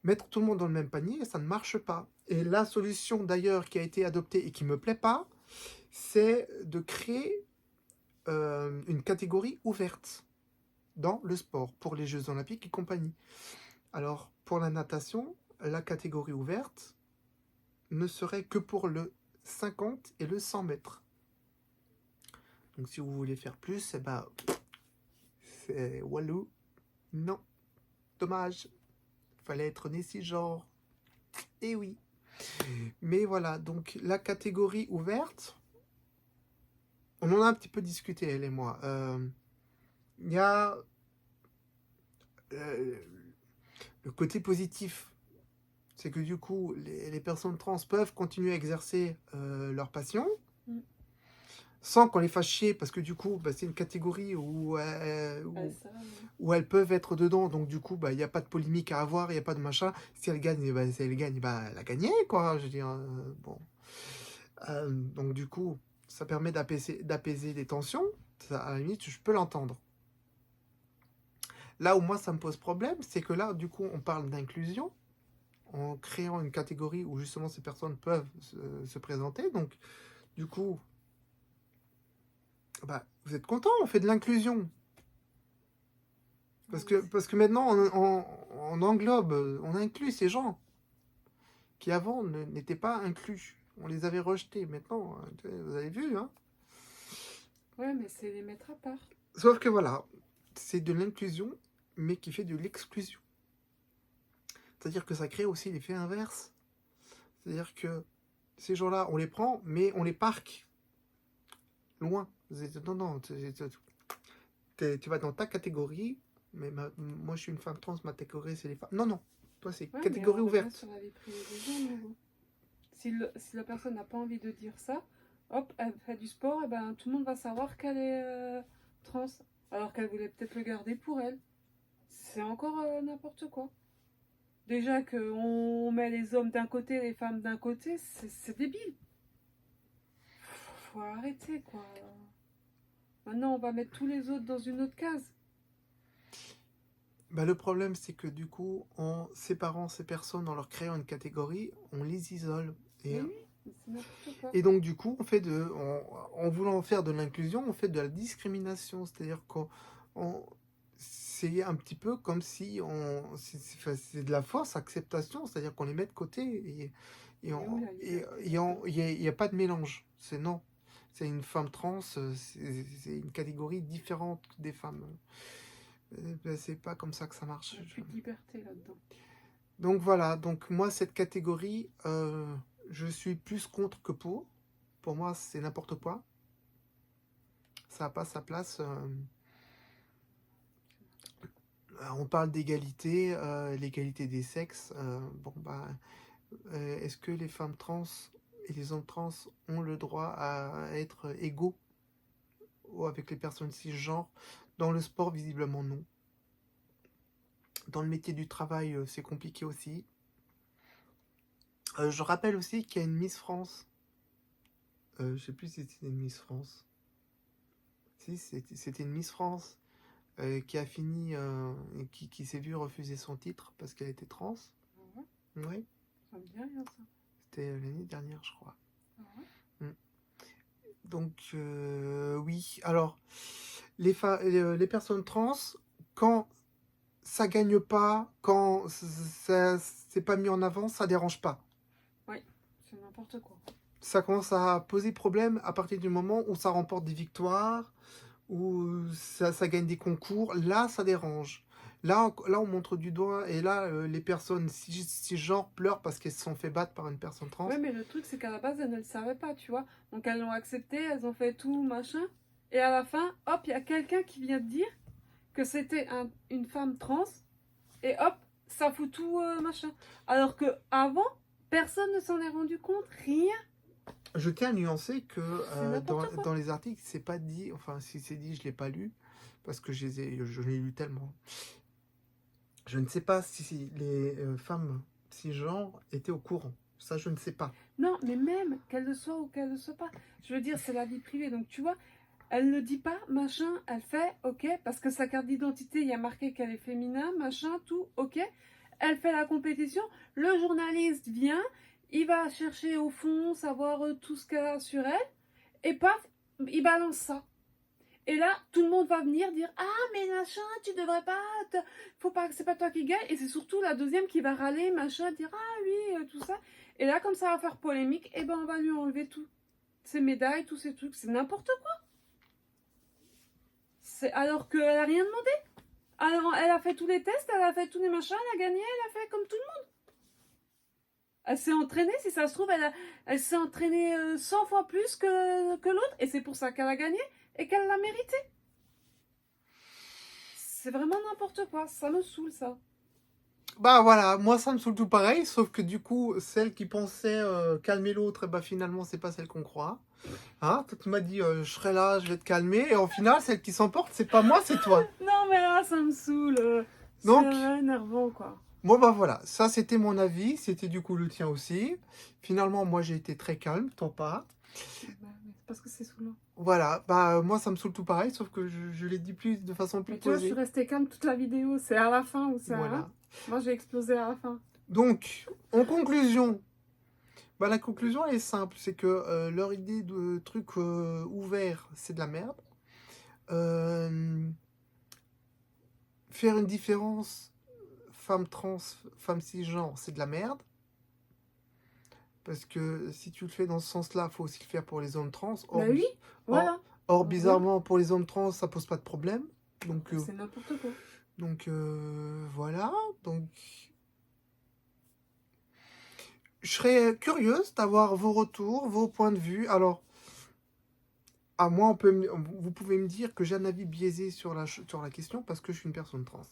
mettre tout le monde dans le même panier, ça ne marche pas. Et la solution d'ailleurs qui a été adoptée et qui ne me plaît pas, c'est de créer une catégorie ouverte dans le sport pour les Jeux Olympiques et compagnie. Alors, pour la natation, la catégorie ouverte ne serait que pour le 50 et le 100 mètres. Donc, si vous voulez faire plus, eh ben, c'est walou. Non, dommage. Fallait être né cisgenre. Eh oui. Mais voilà, donc la catégorie ouverte, on en a un petit peu discuté, elle et moi. Il y a le côté positif, c'est que du coup, les personnes trans peuvent continuer à exercer leur passion, sans qu'on les fasse chier, parce que du coup, bah, c'est une catégorie où elles peuvent être dedans, donc du coup, bah, il n'y a pas de polémique à avoir, il n'y a pas de machin. Si elle gagne, bah, elle a gagné, quoi. Je veux dire, bon. Donc du coup, ça permet d'apaiser les tensions. Ça, à la limite, je peux l'entendre. Là où moi, ça me pose problème, c'est que là, du coup, on parle d'inclusion, en créant une catégorie où justement ces personnes peuvent se présenter. Donc, du coup, bah, vous êtes contents, on fait de l'inclusion. Parce que maintenant, on englobe, on inclut ces gens qui avant n'étaient pas inclus. On les avait rejetés. Maintenant, vous avez vu, hein? Ouais, mais c'est les mettre à part. Sauf que voilà, c'est de l'inclusion, mais qui fait de l'exclusion. C'est-à-dire que ça crée aussi l'effet inverse. C'est-à-dire que ces gens-là, on les prend, mais on les parque loin. Non, tu vas dans ta catégorie, mais moi je suis une femme trans, ma catégorie c'est les femmes. Non, toi c'est Ouais, catégorie mais on revient ouverte. sur la vie privée des gens, Margot. Si la personne n'a pas envie de dire ça, hop, elle fait du sport, et ben tout le monde va savoir qu'elle est trans, alors qu'elle voulait peut-être le garder pour elle. C'est encore n'importe quoi. Déjà qu'on met les hommes d'un côté, les femmes d'un côté, c'est débile. Faut arrêter, quoi. Maintenant, on va mettre tous les autres dans une autre case. Bah, le problème c'est que du coup, en séparant ces personnes, en leur créant une catégorie, on les isole. Mais oui, c'est n'importe quoi. Et donc du coup, en voulant faire de l'inclusion, on fait de la discrimination. C'est-à-dire qu'on c'est un petit peu comme si enfin, c'est de la fausse acceptation, c'est-à-dire qu'on les met de côté Et où la liberté là-dedans? il y a pas de mélange. C'est non. C'est une femme trans, c'est une catégorie différente des femmes. Ben, c'est pas comme ça que ça Il marche. n'y a plus de liberté là-dedans. Donc voilà, donc moi cette catégorie, je suis plus contre que pour. Pour moi, c'est n'importe quoi. Ça n'a pas sa place. On parle d'égalité, l'égalité des sexes. Bon, bah, est-ce que les femmes trans et les hommes trans ont le droit à être égaux avec les personnes cisgenres? Dans le sport, visiblement non. Dans le métier du travail, c'est compliqué aussi. Je rappelle aussi qu'il y a une Miss France. Je sais plus si c'était une Miss France. Si, c'était une Miss France qui a fini, qui s'est vue refuser son titre parce qu'elle était trans. Ah ouais? Oui, Ça me dit rien ça. c'était l'année dernière, je crois. Ah ouais? Mm. Donc, oui. Alors, les personnes trans, quand ça gagne pas, quand ça c'est pas mis en avant, ça dérange pas. Oui, c'est n'importe quoi. Ça commence à poser problème à partir du moment où ça remporte des victoires, où ça gagne des concours. Là, ça dérange. Là, on montre du doigt, et là, les personnes cisgenres pleurent parce qu'elles se sont fait battre par une personne trans. Ouais, mais le truc, c'est qu'à la base, elles ne le savaient pas, tu vois. Donc, elles l'ont accepté, elles ont fait tout, machin. Et à la fin, hop, il y a quelqu'un qui vient de dire que c'était une femme trans. Et hop, ça fout tout, machin. Alors que avant, personne ne s'en est rendu compte, rien. Je tiens à nuancer que C'est n'importe quoi. dans les articles, c'est pas dit, enfin, si c'est dit, je l'ai pas lu, parce que je l'ai lu tellement. Je ne sais pas si les femmes cisgenres étaient au courant. Ça, je ne sais pas. Non, mais même qu'elle le soit ou qu'elle ne le soit pas. Je veux dire, c'est la vie privée. Donc, tu vois, elle ne dit pas, machin, elle fait, ok, parce que sa carte d'identité, il y a marqué qu'elle est féminin, machin, tout, ok. Elle fait la compétition. Le journaliste vient, il va chercher au fond, savoir tout ce qu'elle a sur elle, et paf, il balance ça. Et là, tout le monde va venir dire ah mais machin, tu devrais pas, faut pas, c'est pas toi qui gagne. Et c'est surtout la deuxième qui va râler machin, dire ah oui tout ça. Et là, comme ça va faire polémique, et ben on va lui enlever tout, ses médailles, tous ces trucs, c'est n'importe quoi. C'est alors qu'elle a rien demandé. Alors elle a fait tous les tests, elle a fait tous les machins, elle a gagné, elle a fait comme tout le monde. Elle s'est entraînée, si ça se trouve, elle s'est entraînée 100 fois plus que l'autre, et c'est pour ça qu'elle a gagné et qu'elle l'a mérité. C'est vraiment n'importe quoi, ça me saoule ça. Bah voilà, moi ça me saoule tout pareil, sauf que du coup, celle qui pensait calmer l'autre, et bah finalement, c'est pas celle qu'on croit. Hein, toi, tu m'as dit, je serai là, je vais te calmer, et au final, celle qui s'emporte, c'est pas moi, c'est toi. Non mais là ça me saoule, c'est Donc, énervant quoi. bon bah voilà, ça c'était mon avis, c'était du coup le tien aussi. Finalement, moi j'ai été très calme, toi pas. Bah, mais c'est parce que c'est saoulant. Voilà, bah moi ça me saoule tout pareil, sauf que je l'ai dit plus de façon plus Mais tu vois, je suis posée. restée calme toute la vidéo, c'est à la fin ou c'est à la... Voilà. Moi j'ai explosé à la fin. Donc, en conclusion, bah la conclusion elle est simple, c'est que leur idée de truc ouvert, c'est de la merde. Faire une différence femme trans, femme cisgenre, c'est de la merde. Parce que si tu le fais dans ce sens-là, il faut aussi le faire pour les hommes trans. Bah oui, voilà. Or, Voilà. bizarrement, pour les hommes trans, ça pose pas de problème. Donc, C'est n'importe quoi. voilà. Donc, je serais curieuse d'avoir vos retours, vos points de vue. Alors, à moi, vous pouvez me dire que j'ai un avis biaisé sur la question parce que je suis une personne trans.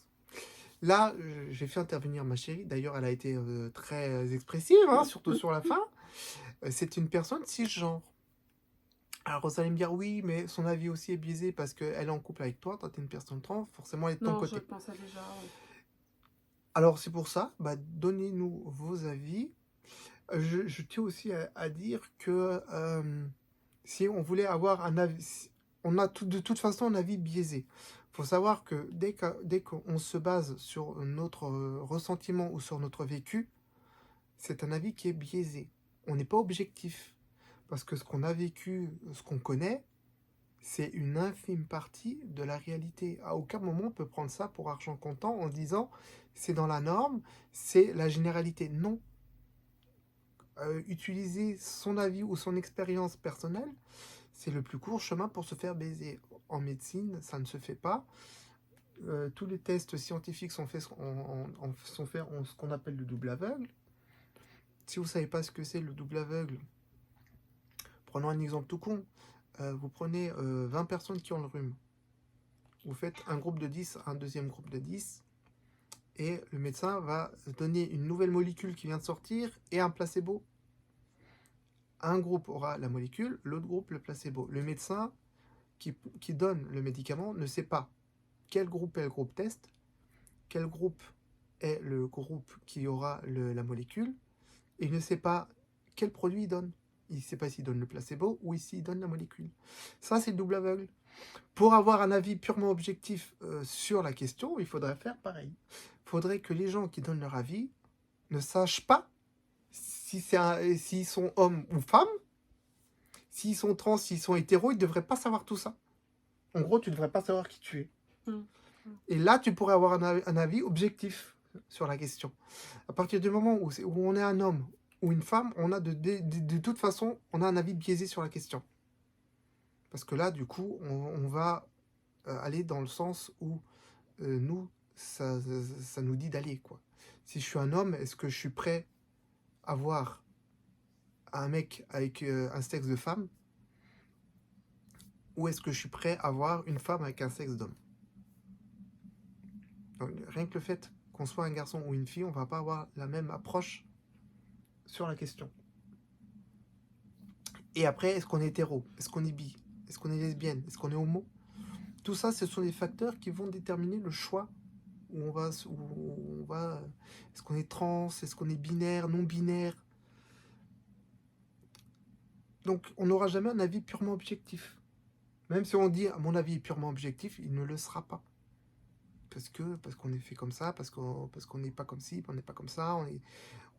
Là, j'ai fait intervenir ma chérie. D'ailleurs, elle a été très expressive, hein, surtout sur la fin. C'est une personne cisgenre. Alors, vous allez me dire, oui, mais son avis aussi est biaisé parce qu'elle est en couple avec toi. Toi, t'es une personne trans. Forcément, elle est de ton Non, je côté. le pensais déjà. Ouais. Alors, c'est pour ça, bah, donnez-nous vos avis. Je tiens aussi à dire que si on voulait avoir un avis, on a de toute façon un avis biaisé. Il faut savoir que dès qu'on se base sur notre ressentiment ou sur notre vécu, c'est un avis qui est biaisé. On n'est pas objectif. Parce que ce qu'on a vécu, ce qu'on connaît, c'est une infime partie de la réalité. À aucun moment on peut prendre ça pour argent comptant en disant c'est dans la norme, c'est la généralité. Non. Utiliser son avis ou son expérience personnelle, c'est le plus court chemin pour se faire baiser. En médecine, ça ne se fait pas. Tous les tests scientifiques sont faits en ce qu'on appelle le double aveugle. Si vous ne savez pas ce que c'est le double aveugle, prenons un exemple tout con. Vous prenez 20 personnes qui ont le rhume. Vous faites un groupe de 10, un deuxième groupe de 10, et le médecin va donner une nouvelle molécule qui vient de sortir et un placebo. Un groupe aura la molécule, l'autre groupe le placebo. Le médecin qui donne le médicament ne sait pas quel groupe est le groupe test, quel groupe est le groupe qui aura la molécule, et il ne sait pas quel produit il donne. Il ne sait pas s'il donne le placebo ou s'il donne la molécule. Ça, c'est le double aveugle. Pour avoir un avis purement objectif sur la question, il faudrait faire pareil. Il faudrait que les gens qui donnent leur avis ne sachent pas s'ils sont hommes ou femmes, s'ils sont trans, s'ils sont hétéros, ils ne devraient pas savoir tout ça. En gros, tu ne devrais pas savoir qui tu es. Et là, tu pourrais avoir un avis objectif sur la question. À partir du moment où on est un homme ou une femme, on a de toute façon, on a un avis biaisé sur la question. Parce que là, du coup, on va aller dans le sens où nous, ça nous dit d'aller, quoi. Si je suis un homme, est-ce que je suis prêt à voir un mec avec un sexe de femme, ou est-ce que je suis prêt à voir une femme avec un sexe d'homme? Donc, rien que le fait qu'on soit un garçon ou une fille, on va pas avoir la même approche sur la question. Et après, est-ce qu'on est hétéro? Est-ce qu'on est bi? Est-ce qu'on est lesbienne? Est-ce qu'on est homo? Tout ça, ce sont des facteurs qui vont déterminer le choix où on va. Est-ce qu'on est trans? Est-ce qu'on est binaire? Non binaire? Donc, on n'aura jamais un avis purement objectif. Même si on dit, mon avis est purement objectif, il ne le sera pas. Parce qu'on est fait comme ça, parce qu'on n'est pas comme ci, on n'est pas comme ça,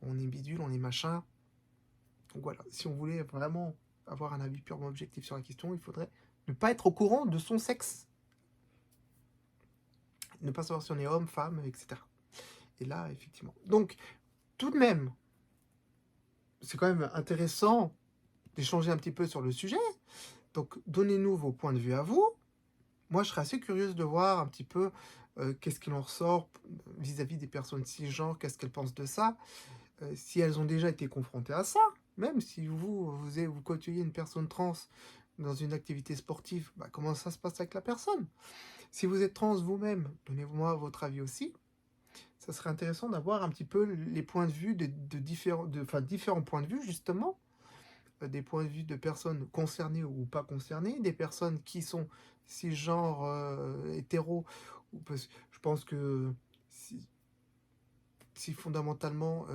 on est bidule, on est machin. Donc voilà, si on voulait vraiment avoir un avis purement objectif sur la question, il faudrait ne pas être au courant de son sexe. Ne pas savoir si on est homme, femme, etc. Et là, effectivement. Donc, tout de même, c'est quand même intéressant d'échanger un petit peu sur le sujet. Donc, donnez-nous vos points de vue à vous. Moi, je serais assez curieuse de voir un petit peu qu'est-ce qu'il en ressort vis-à-vis des personnes cisgenres, qu'est-ce qu'elles pensent de ça, si elles ont déjà été confrontées à ça. Même si vous côtoyez une personne trans dans une activité sportive, bah, comment ça se passe avec la personne? Si vous êtes trans vous-même, donnez-moi votre avis aussi. Ça serait intéressant d'avoir un petit peu les points de vue différents points de vue, justement. Des points de vue de personnes concernées ou pas concernées, des personnes qui sont cisgenres, hétéros. Je pense que si fondamentalement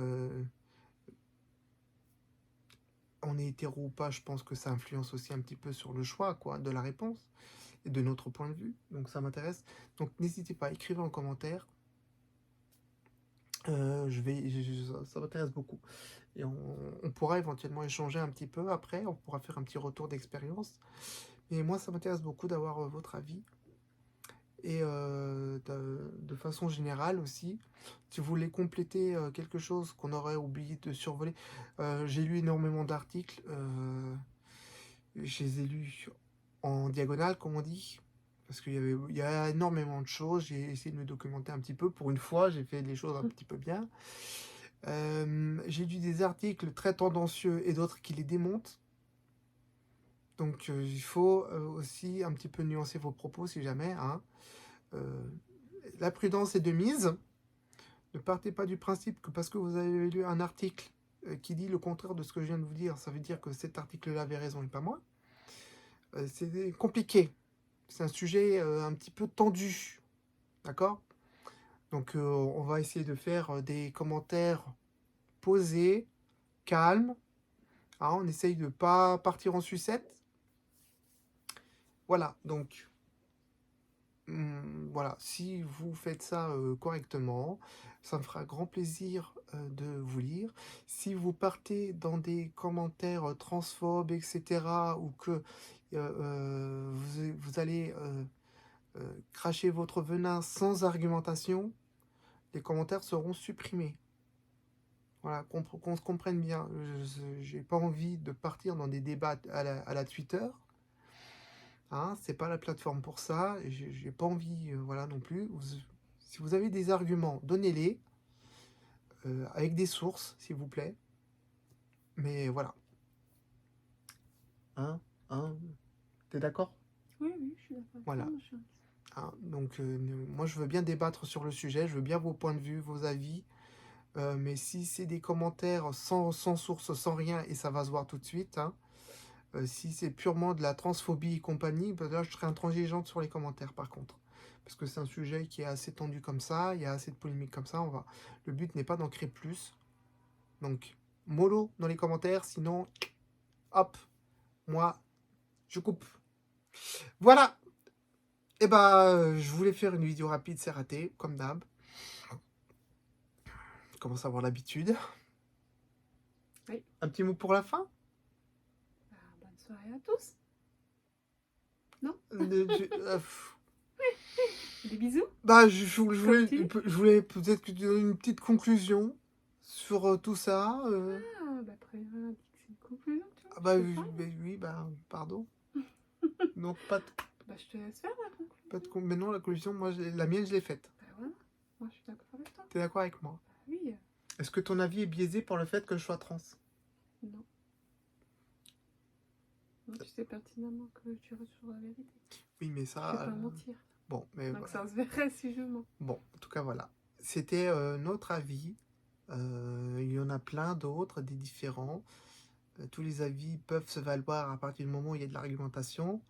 on est hétéro ou pas, je pense que ça influence aussi un petit peu sur le choix, quoi, de la réponse et de notre point de vue. Donc ça m'intéresse. Donc n'hésitez pas, écrivez en commentaire. Ça m'intéresse beaucoup. Et on pourra éventuellement échanger un petit peu après. On pourra faire un petit retour d'expérience. Et moi, ça m'intéresse beaucoup d'avoir votre avis. Et de façon générale aussi, si vous voulez compléter quelque chose qu'on aurait oublié de survoler, j'ai lu énormément d'articles. Je les ai lus en diagonale, comme on dit. Parce qu'il y a énormément de choses. J'ai essayé de me documenter un petit peu. Pour une fois, j'ai fait les choses un petit peu bien. J'ai lu des articles très tendancieux et d'autres qui les démontent. Donc il faut aussi un petit peu nuancer vos propos si jamais. Hein. La prudence est de mise. Ne partez pas du principe que parce que vous avez lu un article qui dit le contraire de ce que je viens de vous dire, ça veut dire que cet article-là avait raison et pas moi. C'est compliqué. C'est un sujet un petit peu tendu. D'accord? Donc on va essayer de faire des commentaires posés, calmes. Hein, on essaye de ne pas partir en sucette. Voilà, donc voilà, si vous faites ça correctement, ça me fera grand plaisir de vous lire. Si vous partez dans des commentaires transphobes, etc., ou que vous allez cracher votre venin sans argumentation, les commentaires seront supprimés. Voilà, qu'on se comprenne bien. J'ai pas envie de partir dans des débats à la Twitter. Hein, c'est pas la plateforme pour ça. J'ai pas envie, voilà, non plus. Si vous avez des arguments, donnez-les avec des sources, s'il vous plaît. Mais voilà. Hein, hein, t'es d'accord? Oui, je suis d'accord. Voilà. Hein, donc, moi, je veux bien débattre sur le sujet. Je veux bien vos points de vue, vos avis. Mais si c'est des commentaires sans source, sans rien, et ça va se voir tout de suite, hein, si c'est purement de la transphobie et compagnie, bah là, je serai intransigeante sur les commentaires, par contre. Parce que c'est un sujet qui est assez tendu comme ça, il y a assez de polémiques comme ça. Le but n'est pas d'en créer plus. Donc, mollo dans les commentaires, sinon, hop, moi, je coupe. Voilà. Et bah, je voulais faire une vidéo rapide, c'est raté, comme d'hab. Je commence à avoir l'habitude. Oui. Un petit mot pour la fin? Bonne soirée à tous. Non? Des bisous. Bah, je voulais peut-être que tu donnes une petite conclusion sur tout ça. Après, c'est une conclusion, tu vois. Ah bah oui, bah pardon. Donc pas de, Bah, je te laisse faire la conclusion. mais non, la conclusion, moi, la mienne, je l'ai faite. Bah voilà, moi je suis d'accord avec toi. T'es d'accord avec moi? Bah oui. Est-ce que ton avis est biaisé par le fait que je sois trans? Non. Non, tu sais pertinemment que tu restes sur la vérité. Oui, mais ça... Je vais pas mentir. Bon, mais... Donc ça se verrait si je mens. Bon, en tout cas, voilà. C'était notre avis. Il y en a plein d'autres, des différents. Tous les avis peuvent se valoir à partir du moment où il y a de l'argumentation.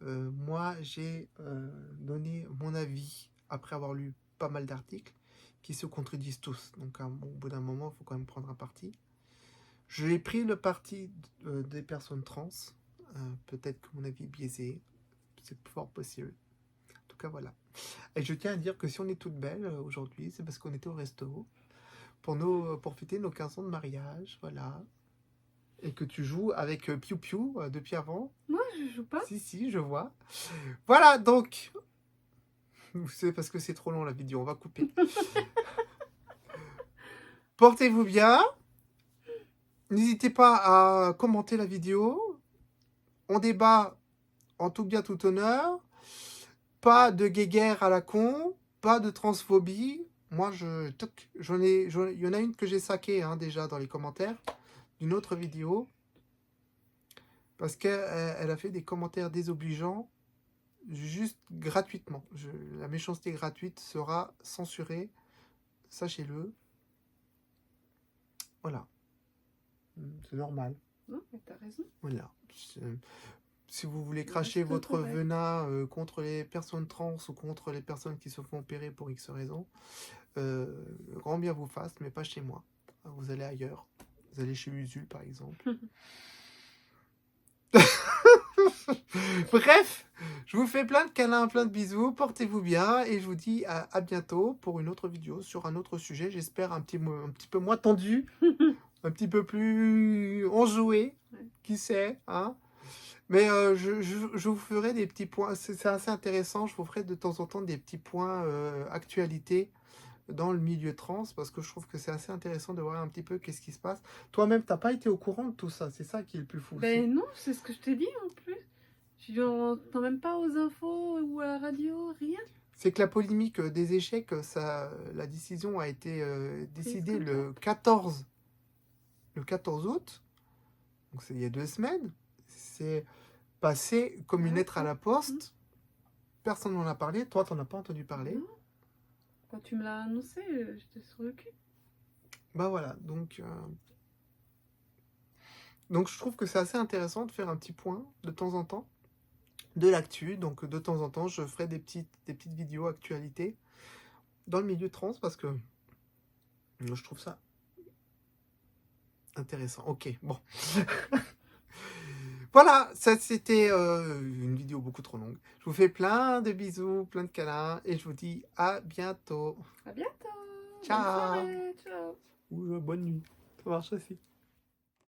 Moi, j'ai donné mon avis après avoir lu pas mal d'articles qui se contredisent tous. Donc, au bout d'un moment, il faut quand même prendre un parti. J'ai pris le parti des personnes trans. Peut-être que mon avis est biaisé. C'est fort possible. En tout cas, voilà. Et je tiens à dire que si on est toutes belles aujourd'hui, c'est parce qu'on était au resto pour fêter nos 15 ans de mariage. Voilà. Et que tu joues avec Piu Piu depuis avant. Moi, je joue pas. Si, je vois. Voilà, donc... C'est parce que c'est trop long la vidéo, on va couper. Portez-vous bien. N'hésitez pas à commenter la vidéo. On débat en tout bien, tout honneur. Pas de guéguerre à la con. Pas de transphobie. Moi, il y en a une que j'ai saquée déjà dans les commentaires. D'une autre vidéo. Parce qu'elle a fait des commentaires désobligeants. Juste gratuitement. La méchanceté gratuite sera censurée. Sachez-le. Voilà. C'est normal. Non, mais t'as raison. Voilà. Si vous voulez cracher votre venin contre les personnes trans ou contre les personnes qui se font opérer pour X raisons, grand bien vous fasse, mais pas chez moi. Vous allez ailleurs. Vous allez chez Usul, par exemple. Bref, je vous fais plein de câlins, plein de bisous. Portez-vous bien et je vous dis à bientôt pour une autre vidéo sur un autre sujet. J'espère un petit peu moins tendu, un petit peu plus enjoué, qui sait, hein. Mais je vous ferai des petits points, c'est assez intéressant, je vous ferai de temps en temps des petits points actualité dans le milieu trans, parce que je trouve que c'est assez intéressant de voir un petit peu qu'est-ce qui se passe. Toi-même, t'as pas été au courant de tout ça, c'est ça qui est le plus fou. Ben non, c'est ce que je t'ai dit en plus. Tu n'entends même pas aux infos ou à la radio, rien. C'est que la polémique des échecs, la décision a été décidée le 14 août, donc c'est il y a 2 semaines. C'est passé comme une lettre à la poste. Personne n'en a parlé. Toi, t'en as pas entendu parler. Non. Quand tu me l'as annoncé, j'étais sur le cul. Bah voilà, donc je trouve que c'est assez intéressant de faire un petit point de temps en temps de l'actu. Donc de temps en temps, je ferai des petites vidéos actualité dans le milieu trans parce que je trouve ça intéressant. Ok, bon. Voilà, ça c'était une vidéo beaucoup trop longue. Je vous fais plein de bisous, plein de câlins et je vous dis à bientôt. À bientôt. Bonne Ciao. soirée. Ciao. Ou bonne nuit. Ça marche aussi.